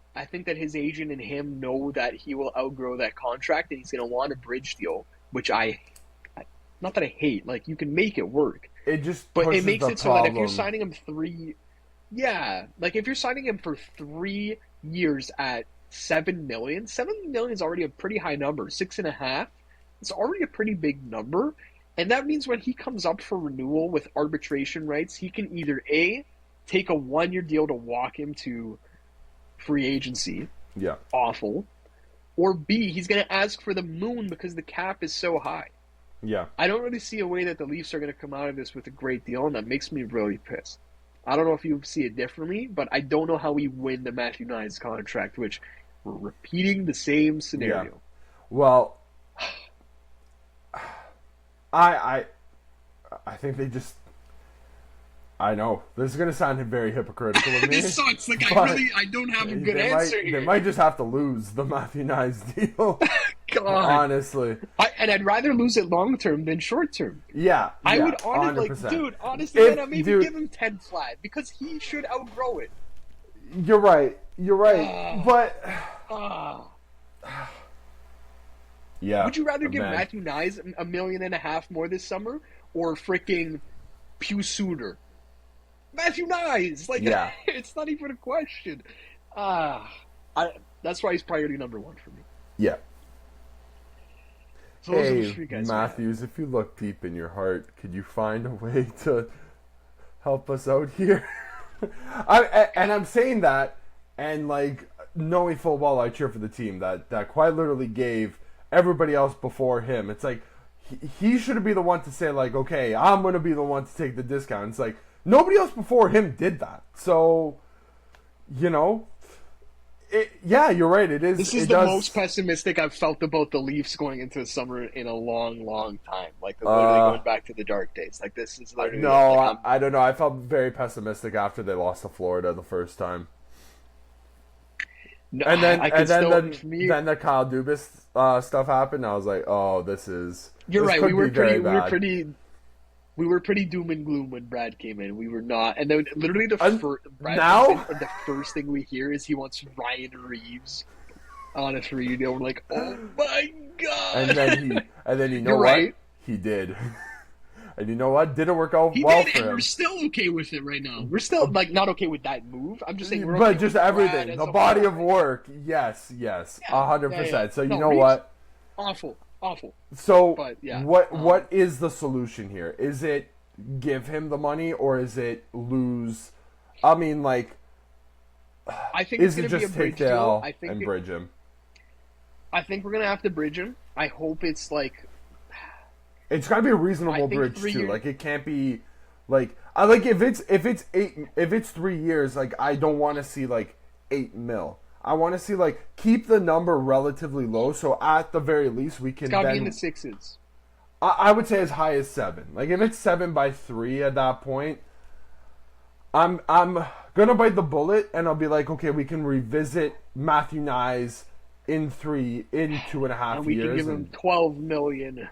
agent and him know that he will outgrow that contract and he's going to want a bridge deal, which not that I hate. Like you can make it work. It just but it makes it so problem. that if you're signing him if you're signing him for 3 years at $7 million is already a pretty high number. 6.5, it's already a pretty big number, and that means when he comes up for renewal with arbitration rights, he can either take a 1-year deal to walk him to free agency. Yeah. Awful. Or B, he's going to ask for the moon because the cap is so high. Yeah. I don't really see a way that the Leafs are going to come out of this with a great deal, and that makes me really pissed. I don't know if you see it differently, but I don't know how we win the Matthew Knies contract, which we're repeating the same scenario. Yeah. Well, I think they just... I know. This is going to sound very hypocritical of me. This sucks. Like, I don't have a good answer here. They might just have to lose the Matthew Knies deal. God. Honestly. And I'd rather lose it long term than short term. Yeah. I would honestly, 100%. Honestly, then I'd maybe give him 10 flat because he should outgrow it. You're right. But... yeah. Would you rather give Matthew Knies $1.5 million more this summer or freaking Pew Suter? Matthew Knies, it's not even a question. That's why he's priority number 1 for me. Yeah. So hey, Matthews, if you look deep in your heart, could you find a way to help us out here? I'm saying that, and like knowing full well I cheer for the team that quite literally gave everybody else before him. It's like he should be the one to say like, okay, I'm going to be the one to take the discount. It's like nobody else before him did that. So, yeah, you're right. It is. This is the most pessimistic I've felt about the Leafs going into the summer in a long, long time. Like literally going back to the dark days. Like this is literally. No, I don't know. I felt very pessimistic after they lost to Florida the first time. No, and then the Kyle Dubas stuff happened. I was like, oh, this is. You're right. We were pretty doom and gloom when Brad came in. We were not. And then literally the first thing we hear is he wants Ryan Reeves on a 3-year deal. We're like, oh my God. And then you know what? Right. He did. And you know what? Didn't work out well for him. We're still okay with it right now. We're still not okay with that move. I'm just saying we're okay. But just everything. The body of work. Yes. 100%. So you know what? Awful. awful. So But yeah, what is the solution here? Is it give him the money or is it lose? I mean, like, I think is it's it going to be a just bridge take the deal. L and bridge him? I think we're going to have to bridge him. I hope it's like. It's got to be a reasonable bridge too. Like, it can't be like I like if it's 3 years. Like, I don't want to see like 8 mil. I want to see like keep the number relatively low, so at the very least we can. It's got to then, be in the sixes. I would say as high as 7. Like, if it's 7 by 3 at that point, I'm gonna bite the bullet and I'll be like, okay, we can revisit Matthew Nyes in 2.5 and we years. Can give him 12 million.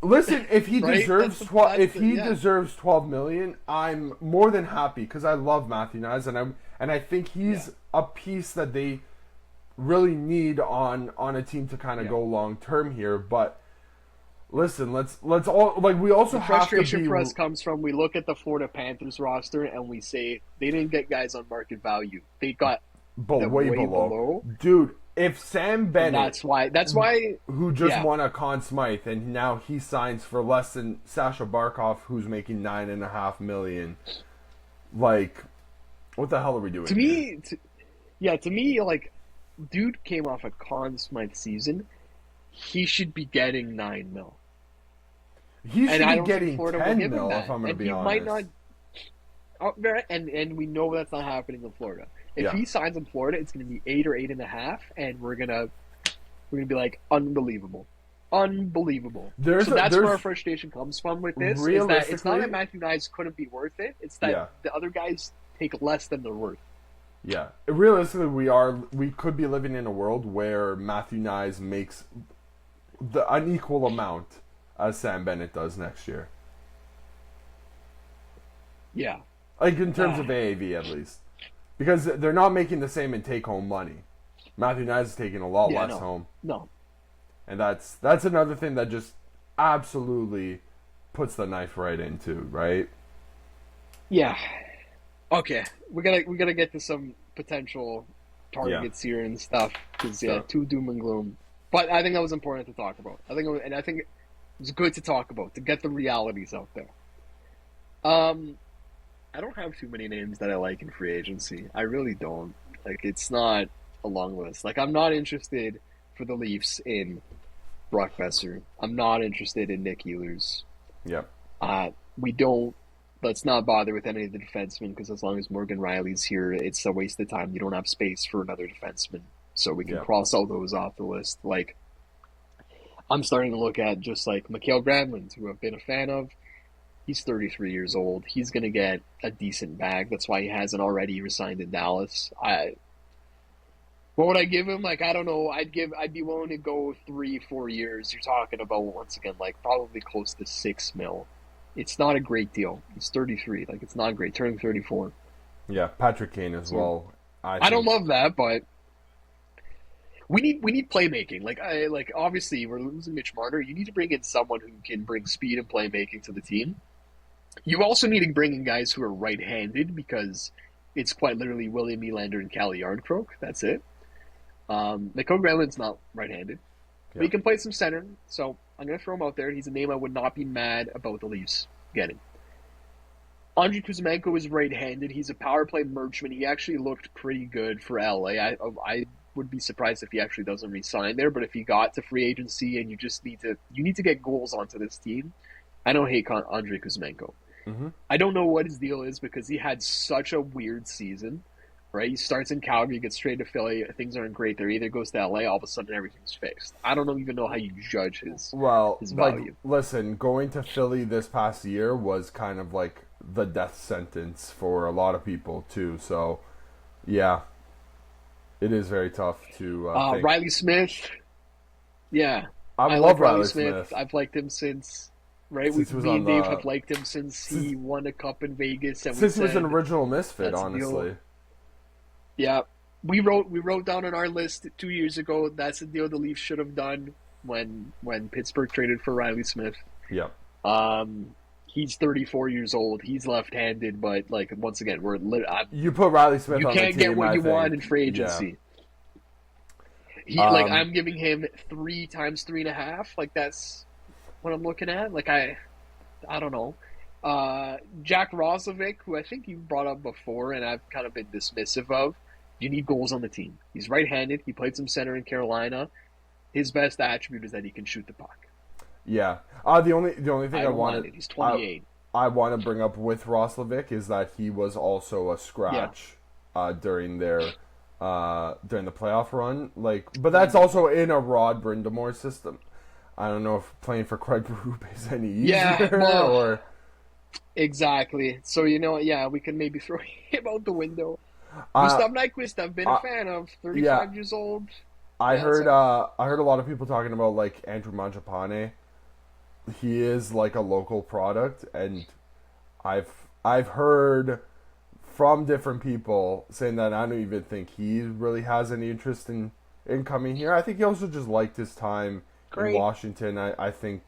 Listen, if he right? deserves deserves 12 million, I'm more than happy because I love Matthew Nyes and I think he's a piece that they really need on a team to kind of go long term here. But listen, let's all like we also the have to be. Frustration for us comes from we look at the Florida Panthers roster and we say they didn't get guys on market value. They got way below. Dude. If Sam Bennett, that's why, who just won a Conn Smythe, and now he signs for less than Sasha Barkov, who's making $9.5 million. Like, what the hell are we doing? To me, like, dude came off a Conn Smythe season. He should be getting 9 mil. He should be getting 10 mil, if I'm going to be honest. Might not, and we know that's not happening in Florida. If he signs in Florida, it's going to be 8 or 8.5, and we're gonna be like unbelievable. So that's where our frustration comes from with this. Is that it's not that Matthew Nyes couldn't be worth it; it's that the other guys take less than they're worth. Yeah, realistically, we could be living in a world where Matthew Nyes makes an equal amount as Sam Bennett does next year. Yeah, like in terms of AAV at least. Because they're not making the same in take-home money. Matthew Nyes is taking a lot less home. No. And that's another thing that just absolutely puts the knife right into, right? Yeah. Okay. We gotta get to some potential targets here and stuff. Because, too doom and gloom. But I think that was important to talk about. I think it was good to talk about, to get the realities out there. I don't have too many names that I like in free agency. I really don't. Like, it's not a long list. Like, I'm not interested for the Leafs in Brock Besser. I'm not interested in Nick Ehlers. Yep. Let's not bother with any of the defensemen because as long as Morgan Riley's here, it's a waste of time. You don't have space for another defenseman. So we can cross all those off the list. Like, I'm starting to look at just like Mikael Granlund, who I've been a fan of. He's 33 years old. He's going to get a decent bag. That's why he hasn't already resigned in Dallas. What would I give him? Like, I don't know. I'd be willing to go 3-4 years. You're talking about, once again, like probably close to 6 mil. It's not a great deal. He's 33. Like, it's not great. Turning 34. Yeah, Patrick Kane as well. I don't love that, but we need playmaking. Like obviously we're losing Mitch Marner. You need to bring in someone who can bring speed and playmaking to the team. You also need to bring in guys who are right-handed because it's quite literally William Nylander and Calle Yarncroke. That's it. Mikael Granlund's not right-handed. But he can play some center, so I'm going to throw him out there. He's a name I would not be mad about the Leafs getting. Andrei Kuzmenko is right-handed. He's a power play merchant. He actually looked pretty good for LA. I would be surprised if he actually doesn't re-sign there, but if he got to free agency and you need to get goals onto this team, I don't hate Andrei Kuzmenko. Mm-hmm. I don't know what his deal is because he had such a weird season, right? He starts in Calgary, gets straight to Philly, things aren't great there either, goes to LA, all of a sudden everything's fixed. I don't even know how you judge his value. Like, listen, going to Philly this past year was kind of like the death sentence for a lot of people too, so yeah. It is very tough to think. Riley Smith. Yeah. I love Riley Smith. I've liked him since, right? Me and Dave have liked him since he won a cup in Vegas. And since he was an original misfit, honestly. Yeah. We wrote down on our list 2 years ago, that's the deal the Leafs should have done when Pittsburgh traded for Riley Smith. Yeah. He's 34 years old. He's left-handed, but like once again, you put Riley Smith on the team. You can't get what you want in free agency. I'm giving him 3 times 3.5. Like that's what I'm looking at. Like I don't know. Jack Roslovic, who I think you brought up before, and I've kind of been dismissive of. You need goals on the team. He's right-handed. He played some center in Carolina. His best attribute is that he can shoot the puck. Yeah. The only thing I I don't wanted mind it. He's 28. I want to bring up with Roslovic is that he was also a scratch during the playoff run. Like, but that's also in a Rod Brindamore system. I don't know if playing for Craig Berube is any easier or exactly. So we can maybe throw him out the window. Gustav Nyquist, I've been a fan of. 35 years old. I heard a lot of people talking about like Andrew Mangiapane. He is like a local product, and I've heard from different people saying that I don't even think he really has any interest in coming here. I think he also just liked his time in Washington. I think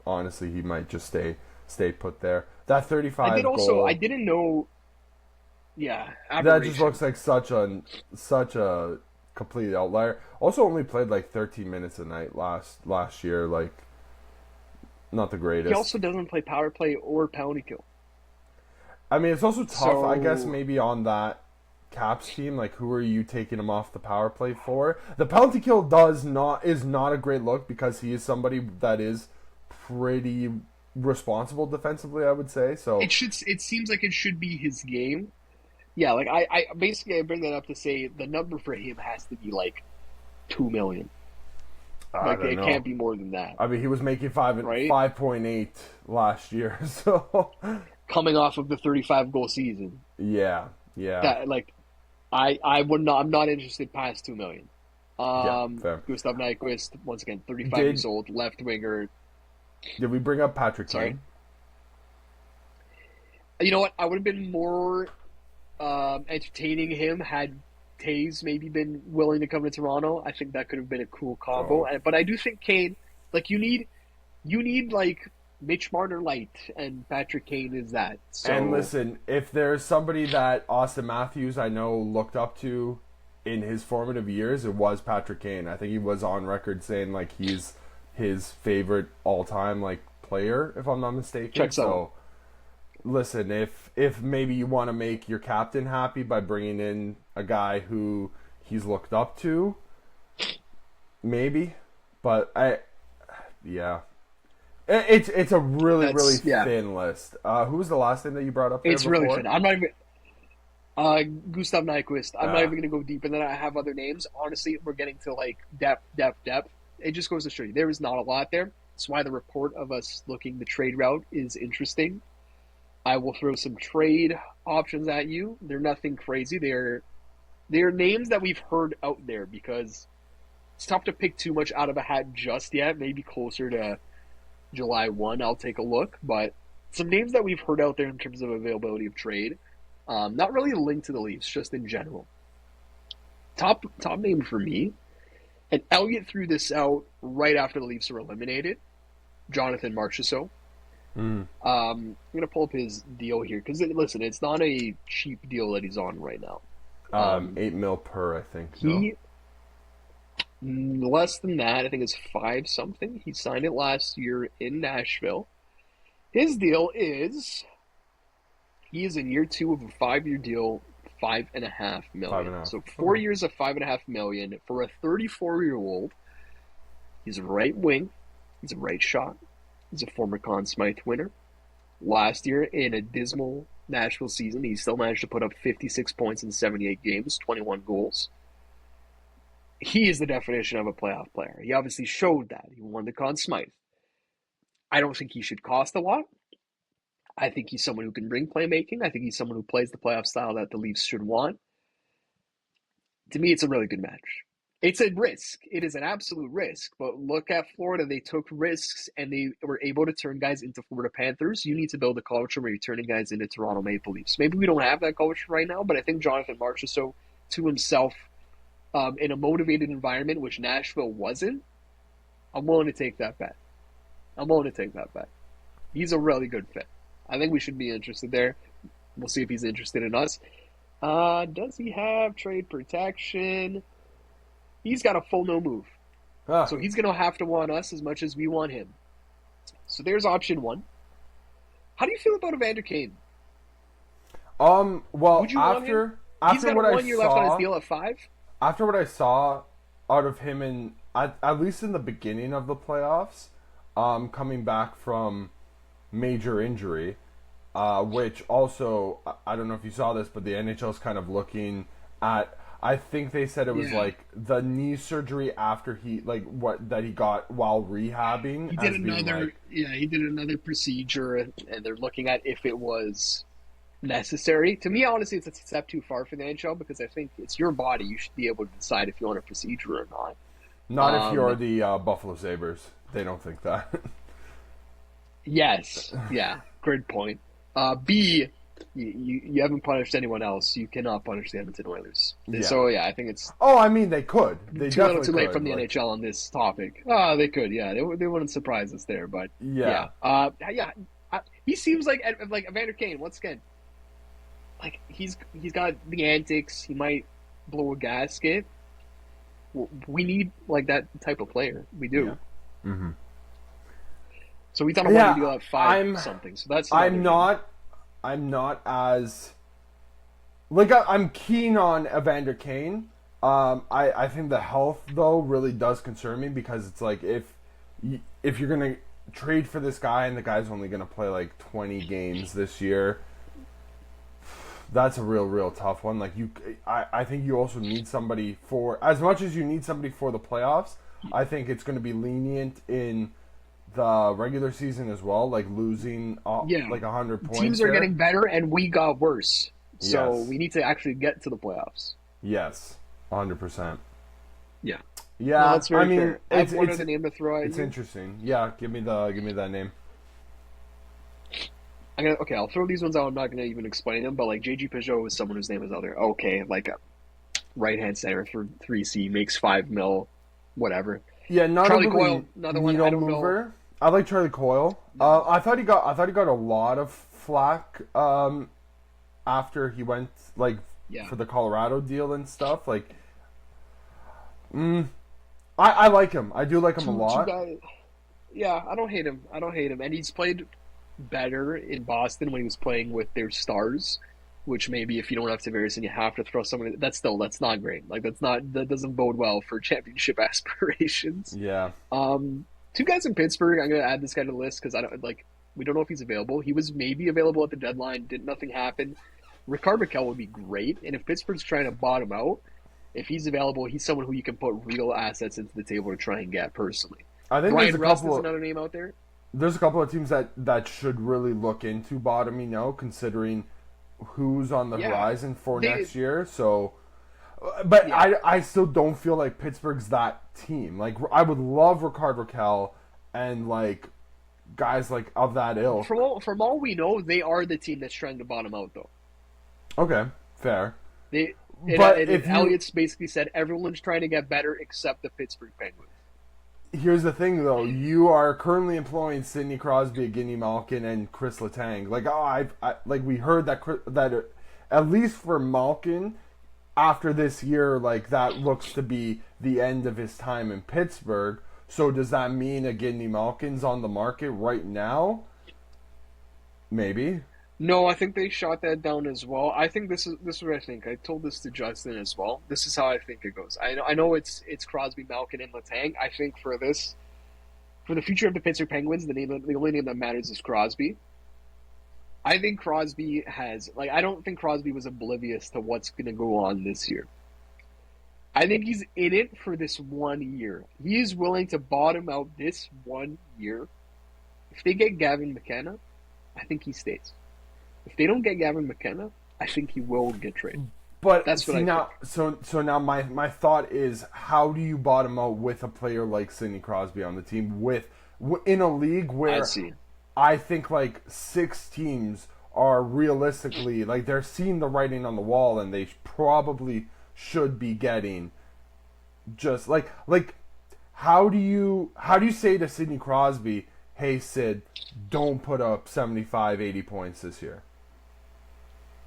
honestly he might just stay put there. That 35 goal. I didn't know. Yeah, that just looks like such a complete outlier. Also, only played like 13 minutes a night last year. Like, not the greatest. He also doesn't play power play or penalty kill. I mean, it's also tough. I guess maybe on that Caps team, like who are you taking him off the power play for? The penalty kill is not a great look because he is somebody that is pretty responsible defensively, I would say. So it seems like it should be his game. Yeah, like I bring that up to say the number for him has to be like $2 million. Like it can't be more than that. I mean, he was making 5.8 last year, so coming off of the 35 goal season. Yeah. That like I'm not interested past $2 million. Gustav Nyquist, once again, 35 years old, left winger. Did we bring up Patrick Kane? You know what? I would have been more entertaining him had Taves maybe been willing to come to Toronto. I think that could have been a cool combo. But I do think Kane, like you need like Mitch Marner light, and Patrick Kane is that. So, and listen, if there's somebody that Austin Matthews I know looked up to in his formative years, it was Patrick Kane. I think he was on record saying like he's his favorite all-time like player, if I'm not mistaken. Checks out. Listen, if maybe you want to make your captain happy by bringing in a guy who he's looked up to, maybe. But it's a really thin list. Who was the last name that you brought up there before? Really thin. I'm not even Gustav Nyquist. I'm not even going to go deeper than that. I have other names. Honestly, we're getting to like depth. It just goes to show you there is not a lot there. That's why the report of us looking the trade route is interesting. I will throw some trade options at you. They're nothing crazy. They're names that we've heard out there because it's tough to pick too much out of a hat just yet. Maybe closer to July 1, I'll take a look. But some names that we've heard out there in terms of availability of trade. Not really linked to the Leafs, just in general. Top name for me, and Elliot threw this out right after the Leafs were eliminated, Jonathan Marchessault. I'm going to pull up his deal here because, listen, it's not a cheap deal that he's on right now. $8 million per, I think. Less than that. I think it's 5 something. He signed it last year in Nashville. His deal is he is in year 2 of a 5-year deal, $5.5 million. So 4 years of $5.5 million for a 34-year-old. He's a right wing. He's a right shot. He's a former Conn Smythe winner. Last year, in a dismal Nashville season, he still managed to put up 56 points in 78 games, 21 goals. He is the definition of a playoff player. He obviously showed that. He won the Conn Smythe. I don't think he should cost a lot. I think he's someone who can bring playmaking. I think he's someone who plays the playoff style that the Leafs should want. To me, it's a really good match. It's a risk. It is an absolute risk. But look at Florida. They took risks, and they were able to turn guys into Florida Panthers. You need to build a culture where you're turning guys into Toronto Maple Leafs. Maybe we don't have that culture right now, but I think Jonathan Marchessault to himself in a motivated environment, which Nashville wasn't, I'm willing to take that bet. He's a really good fit. I think we should be interested there. We'll see if he's interested in us. Does he have trade protection? He's got a full no move. Ah. So he's going to have to want us as much as we want him. So there's option one. How do you feel about Evander Kane? Well, Would you want him? He's got what 1 year left on his deal at 5. After what I saw out of him in at least in the beginning of the playoffs, coming back from major injury, which also I don't know if you saw this, but the NHL's kind of looking at. I think they said it was like the knee surgery after he that he got while rehabbing. He did another procedure, and they're looking at if it was necessary. To me, honestly, it's a step too far for the NHL because I think it's your body. You should be able to decide if you want a procedure or not. Not if you're the Buffalo Sabres. They don't think that. Yes. Yeah. Great point. B, you haven't punished anyone else. You cannot punish the Edmonton Oilers. Yeah. So, yeah, I think it's... Oh, I mean, they could. They too little too late from the NHL on this topic. Oh, they could, yeah. They wouldn't surprise us there, but... Yeah. He seems like Evander Kane, once again. Like, he's got the antics. He might blow a gasket. We need, like, that type of player. We do. Yeah. Mm-hmm. So we thought about deal at 5 something. So that's I'm not as I'm keen on Evander Kane. I think the health though really does concern me because it's like if you're gonna trade for this guy and the guy's only gonna play like 20 games this year, that's a real tough one. Like I think you also need somebody for as much as you need somebody for the playoffs. I think it's going to be lenient in the regular season as well, like losing like 100 points. Teams are getting better, and we got worse. So Yes. we need to actually get to the playoffs. Yes, 100%. Yeah. Yeah, No, that's very fair. I have one it's other name to throw at it's you. interesting. Yeah, give me that name. I'll throw these ones out. I'm not gonna even explain them, but like JG Peugeot is someone whose name is out there. Okay, like a right-hand center for 3C, makes $5 million, whatever. Yeah, not Charlie a really Coyle, another one. I don't mover. know. I like Charlie Coyle. I thought he got a lot of flack after he went for the Colorado deal and stuff. Like, I like him. I do like him a lot. Yeah, I don't hate him. And he's played better in Boston when he was playing with their stars, which maybe if you don't have Tavares and you have to throw someone, that's not great. Like that doesn't bode well for championship aspirations. Yeah. 2 guys in Pittsburgh. I'm gonna add this guy to the list because we don't know if he's available. He was maybe available at the deadline. Nothing happened. Ricard Raquel would be great, and if Pittsburgh's trying to bottom out, if he's available, he's someone who you can put real assets into the table to try and get personally. I think Brian Rust is another name out there. There's a couple of teams that should really look into bottoming out, considering who's on the horizon for next year. So, but I still don't feel like Pittsburgh's that team. Like I would love Ricard Raquel and like guys like of that ilk. From all we know, they are the team that's trying to bottom out, though. Okay, fair. Elliott's basically said everyone's trying to get better except the Pittsburgh Penguins. Here's the thing, though. You are currently employing Sidney Crosby, Evgeny Malkin, and Chris Letang. Like, we heard that at least for Malkin, after this year, like that looks to be the end of his time in Pittsburgh. So does that mean Evgeny Malkin's on the market right now? Maybe. No, I think they shot that down as well. I think this is what I think. I told this to Justin as well. This is how I think it goes. I know it's Crosby, Malkin, and Letang. I think for the future of the Pittsburgh Penguins, the only name that matters is Crosby. I think Crosby I don't think Crosby was oblivious to what's going to go on this year. I think he's in it for this 1 year. He is willing to bottom out this 1 year. If they get Gavin McKenna, I think he stays. If they don't get Gavin McKenna, I think he will get traded. But that's what I think. So now my thought is, how do you bottom out with a player like Sidney Crosby on the team in a league where I think like 6 teams are realistically like they're seeing the writing on the wall and they probably should be getting just like how do you say to Sidney Crosby, hey Sid, don't put up 75, 80 points this year?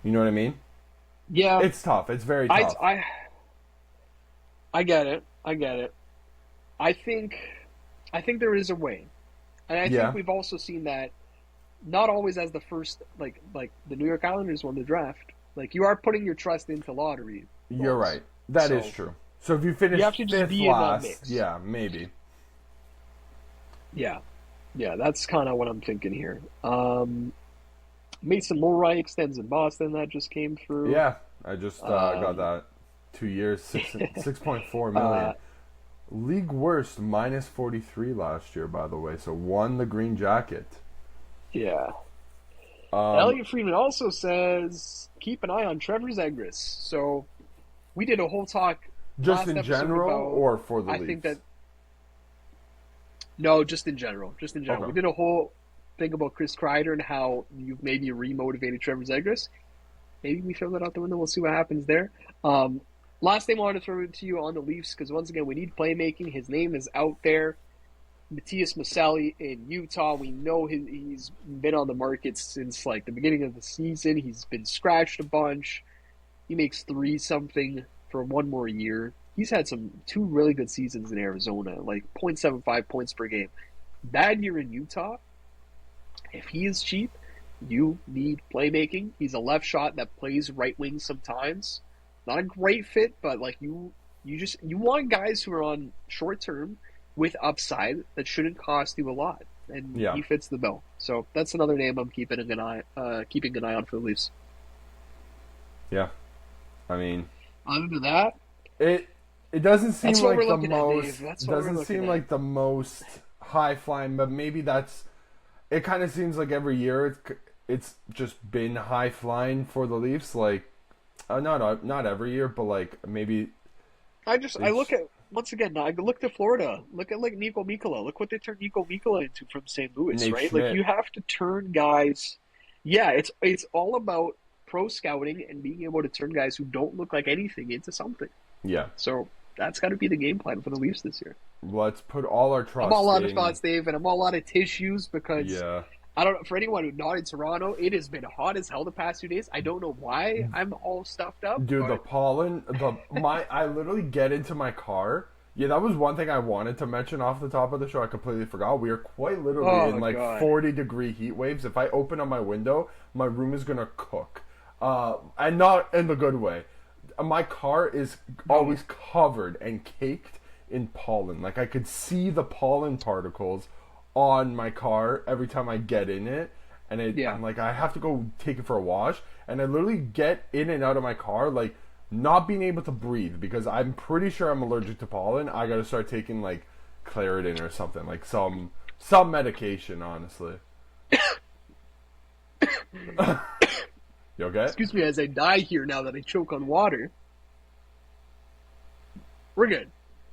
You know what I mean? Yeah. It's tough. It's very tough. I get it. I get it. I think there is a way, and I Yeah, think we've also seen that not always as the first, like the New York Islanders won the draft. Like you are putting your trust into lottery you're balls, right. That is so true. So if you you finish have to just fifth be in that last, mix. yeah, maybe. Yeah, yeah, that's kind of what I'm thinking here. Mason Mulroy extends in Boston. That just came through. Yeah, I just got Um, that 2 years, 6.4 million. uh, League worst -43 last year, by the way. So won the green jacket. yeah. Um, Elliot Friedman also says keep an eye on Trevor Zegras. So we did a whole talk just last in episode general, about. or for the I think Leafs? that no, just in general, just in general. Okay. We did a whole thing about Chris Kreider and how you've maybe remotivated Trevor Zegras. Maybe we throw that out the window. We'll see what happens there. Um, Last name I want to throw it to you on the Leafs because once again we need playmaking. His name is out there. Matthias Maselli in Utah. We know he's been on the market since like the beginning of the season. He's been scratched a bunch. He makes 3 something for one more year. He's had two really good seasons in Arizona, like 0.75 points per game. Bad year in Utah. If he is cheap, you need playmaking. He's a left shot that plays right wing sometimes. Not a great fit, but like you want guys who are on short term with upside that shouldn't cost you a lot, and Yeah, he fits the bill. So that's another name I'm keeping an eye on for the Leafs. yeah. I mean, Other than that, it it doesn't seem that's what like we're the looking at, most Dave. That's what we're doesn't looking seem at. like the most high flying, but maybe that's it. Kind of seems like every year it's just been high flying for the Leafs. Like not every year, but like maybe I it's look at once again. I look to Florida. Look at like Nico Mikkola. Look what they turned Nico Mikkola into from St. Louis, Nate right? Like Schmidt. you have to turn guys. Yeah, it's all about pro scouting and being able to turn guys who don't look like anything into something. Yeah, So that's got to be the game plan for the Leafs this year. let's put all our I'm all trust out of in. thoughts, Dave, and I'm all out of tissues because Yeah, I don't know. For anyone who's not in Toronto, it has been hot as hell the past 2 days. I don't know why I'm all stuffed up, dude, the but pollen. I literally get into my car. Yeah, that was one thing I wanted to mention off the top of the show. I completely forgot. We are quite literally in oh like god, 40-degree heat waves. If I open up my window, my room is gonna cook. And not in the good way. My car is always covered and caked in pollen. Like I could see the pollen particles on my car every time I get in it. And yeah. I'm like, I have to go take it for a wash. And I literally get in and out of my car, like, not being able to breathe because I'm pretty sure I'm allergic to pollen. I gotta start taking, like, Claritin or something. Like, some medication, honestly. You okay? Excuse me as I die here now that I choke on water. We're good.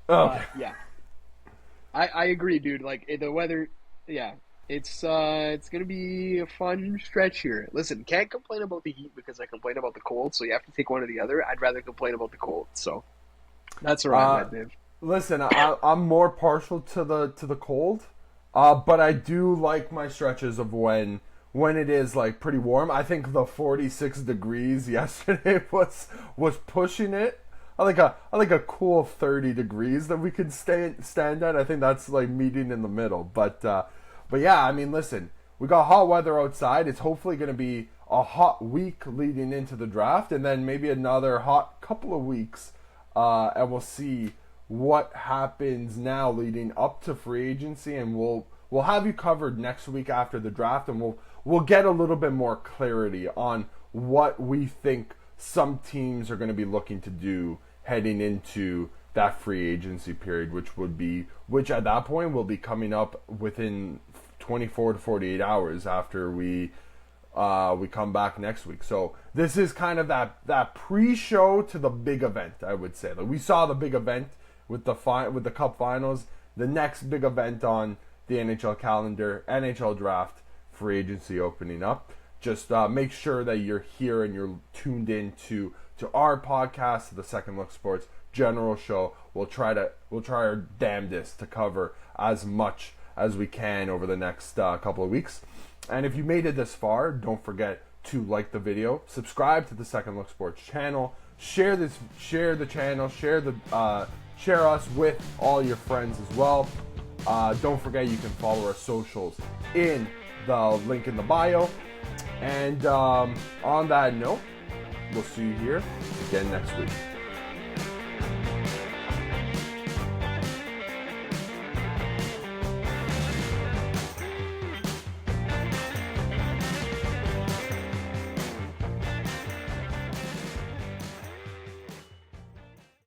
Okay. Yeah, I agree, dude. Like the weather, yeah, it's gonna be a fun stretch here. Listen, can't complain about the heat because I complain about the cold, so you have to take one or the other. I'd rather complain about the cold, so that's where I'm Uh, at, Dave. Listen, I'm more partial to the cold, but I do like my stretches of when it is like pretty warm. I think the 46 degrees yesterday was pushing it. I like a cool 30 degrees that we could stand at. I think that's like meeting in the middle. But yeah, I mean, listen, we got hot weather outside. It's hopefully going to be a hot week leading into the draft, and then maybe another hot couple of weeks, and we'll see what happens now leading up to free agency, and we'll have you covered next week after the draft, and we'll get a little bit more clarity on what we think some teams are going to be looking to do heading into that free agency period, which at that point will be coming up within 24 to 48 hours after we come back next week. So this is kind of that pre-show to the big event, I would say. Like we saw the big event with the Cup Finals, the next big event on the NHL calendar, NHL Draft, free agency opening up. Just make sure that you're here and you're tuned in to our podcast, the Second Look Sports general show. We'll try our damnedest to cover as much as we can over the next couple of weeks. And if you made it this far, don't forget to like the video, subscribe to the Second Look Sports channel, share the channel, share us with all your friends as well. Don't forget you can follow our socials in the link in the bio. And on that note, we'll see you here again next week.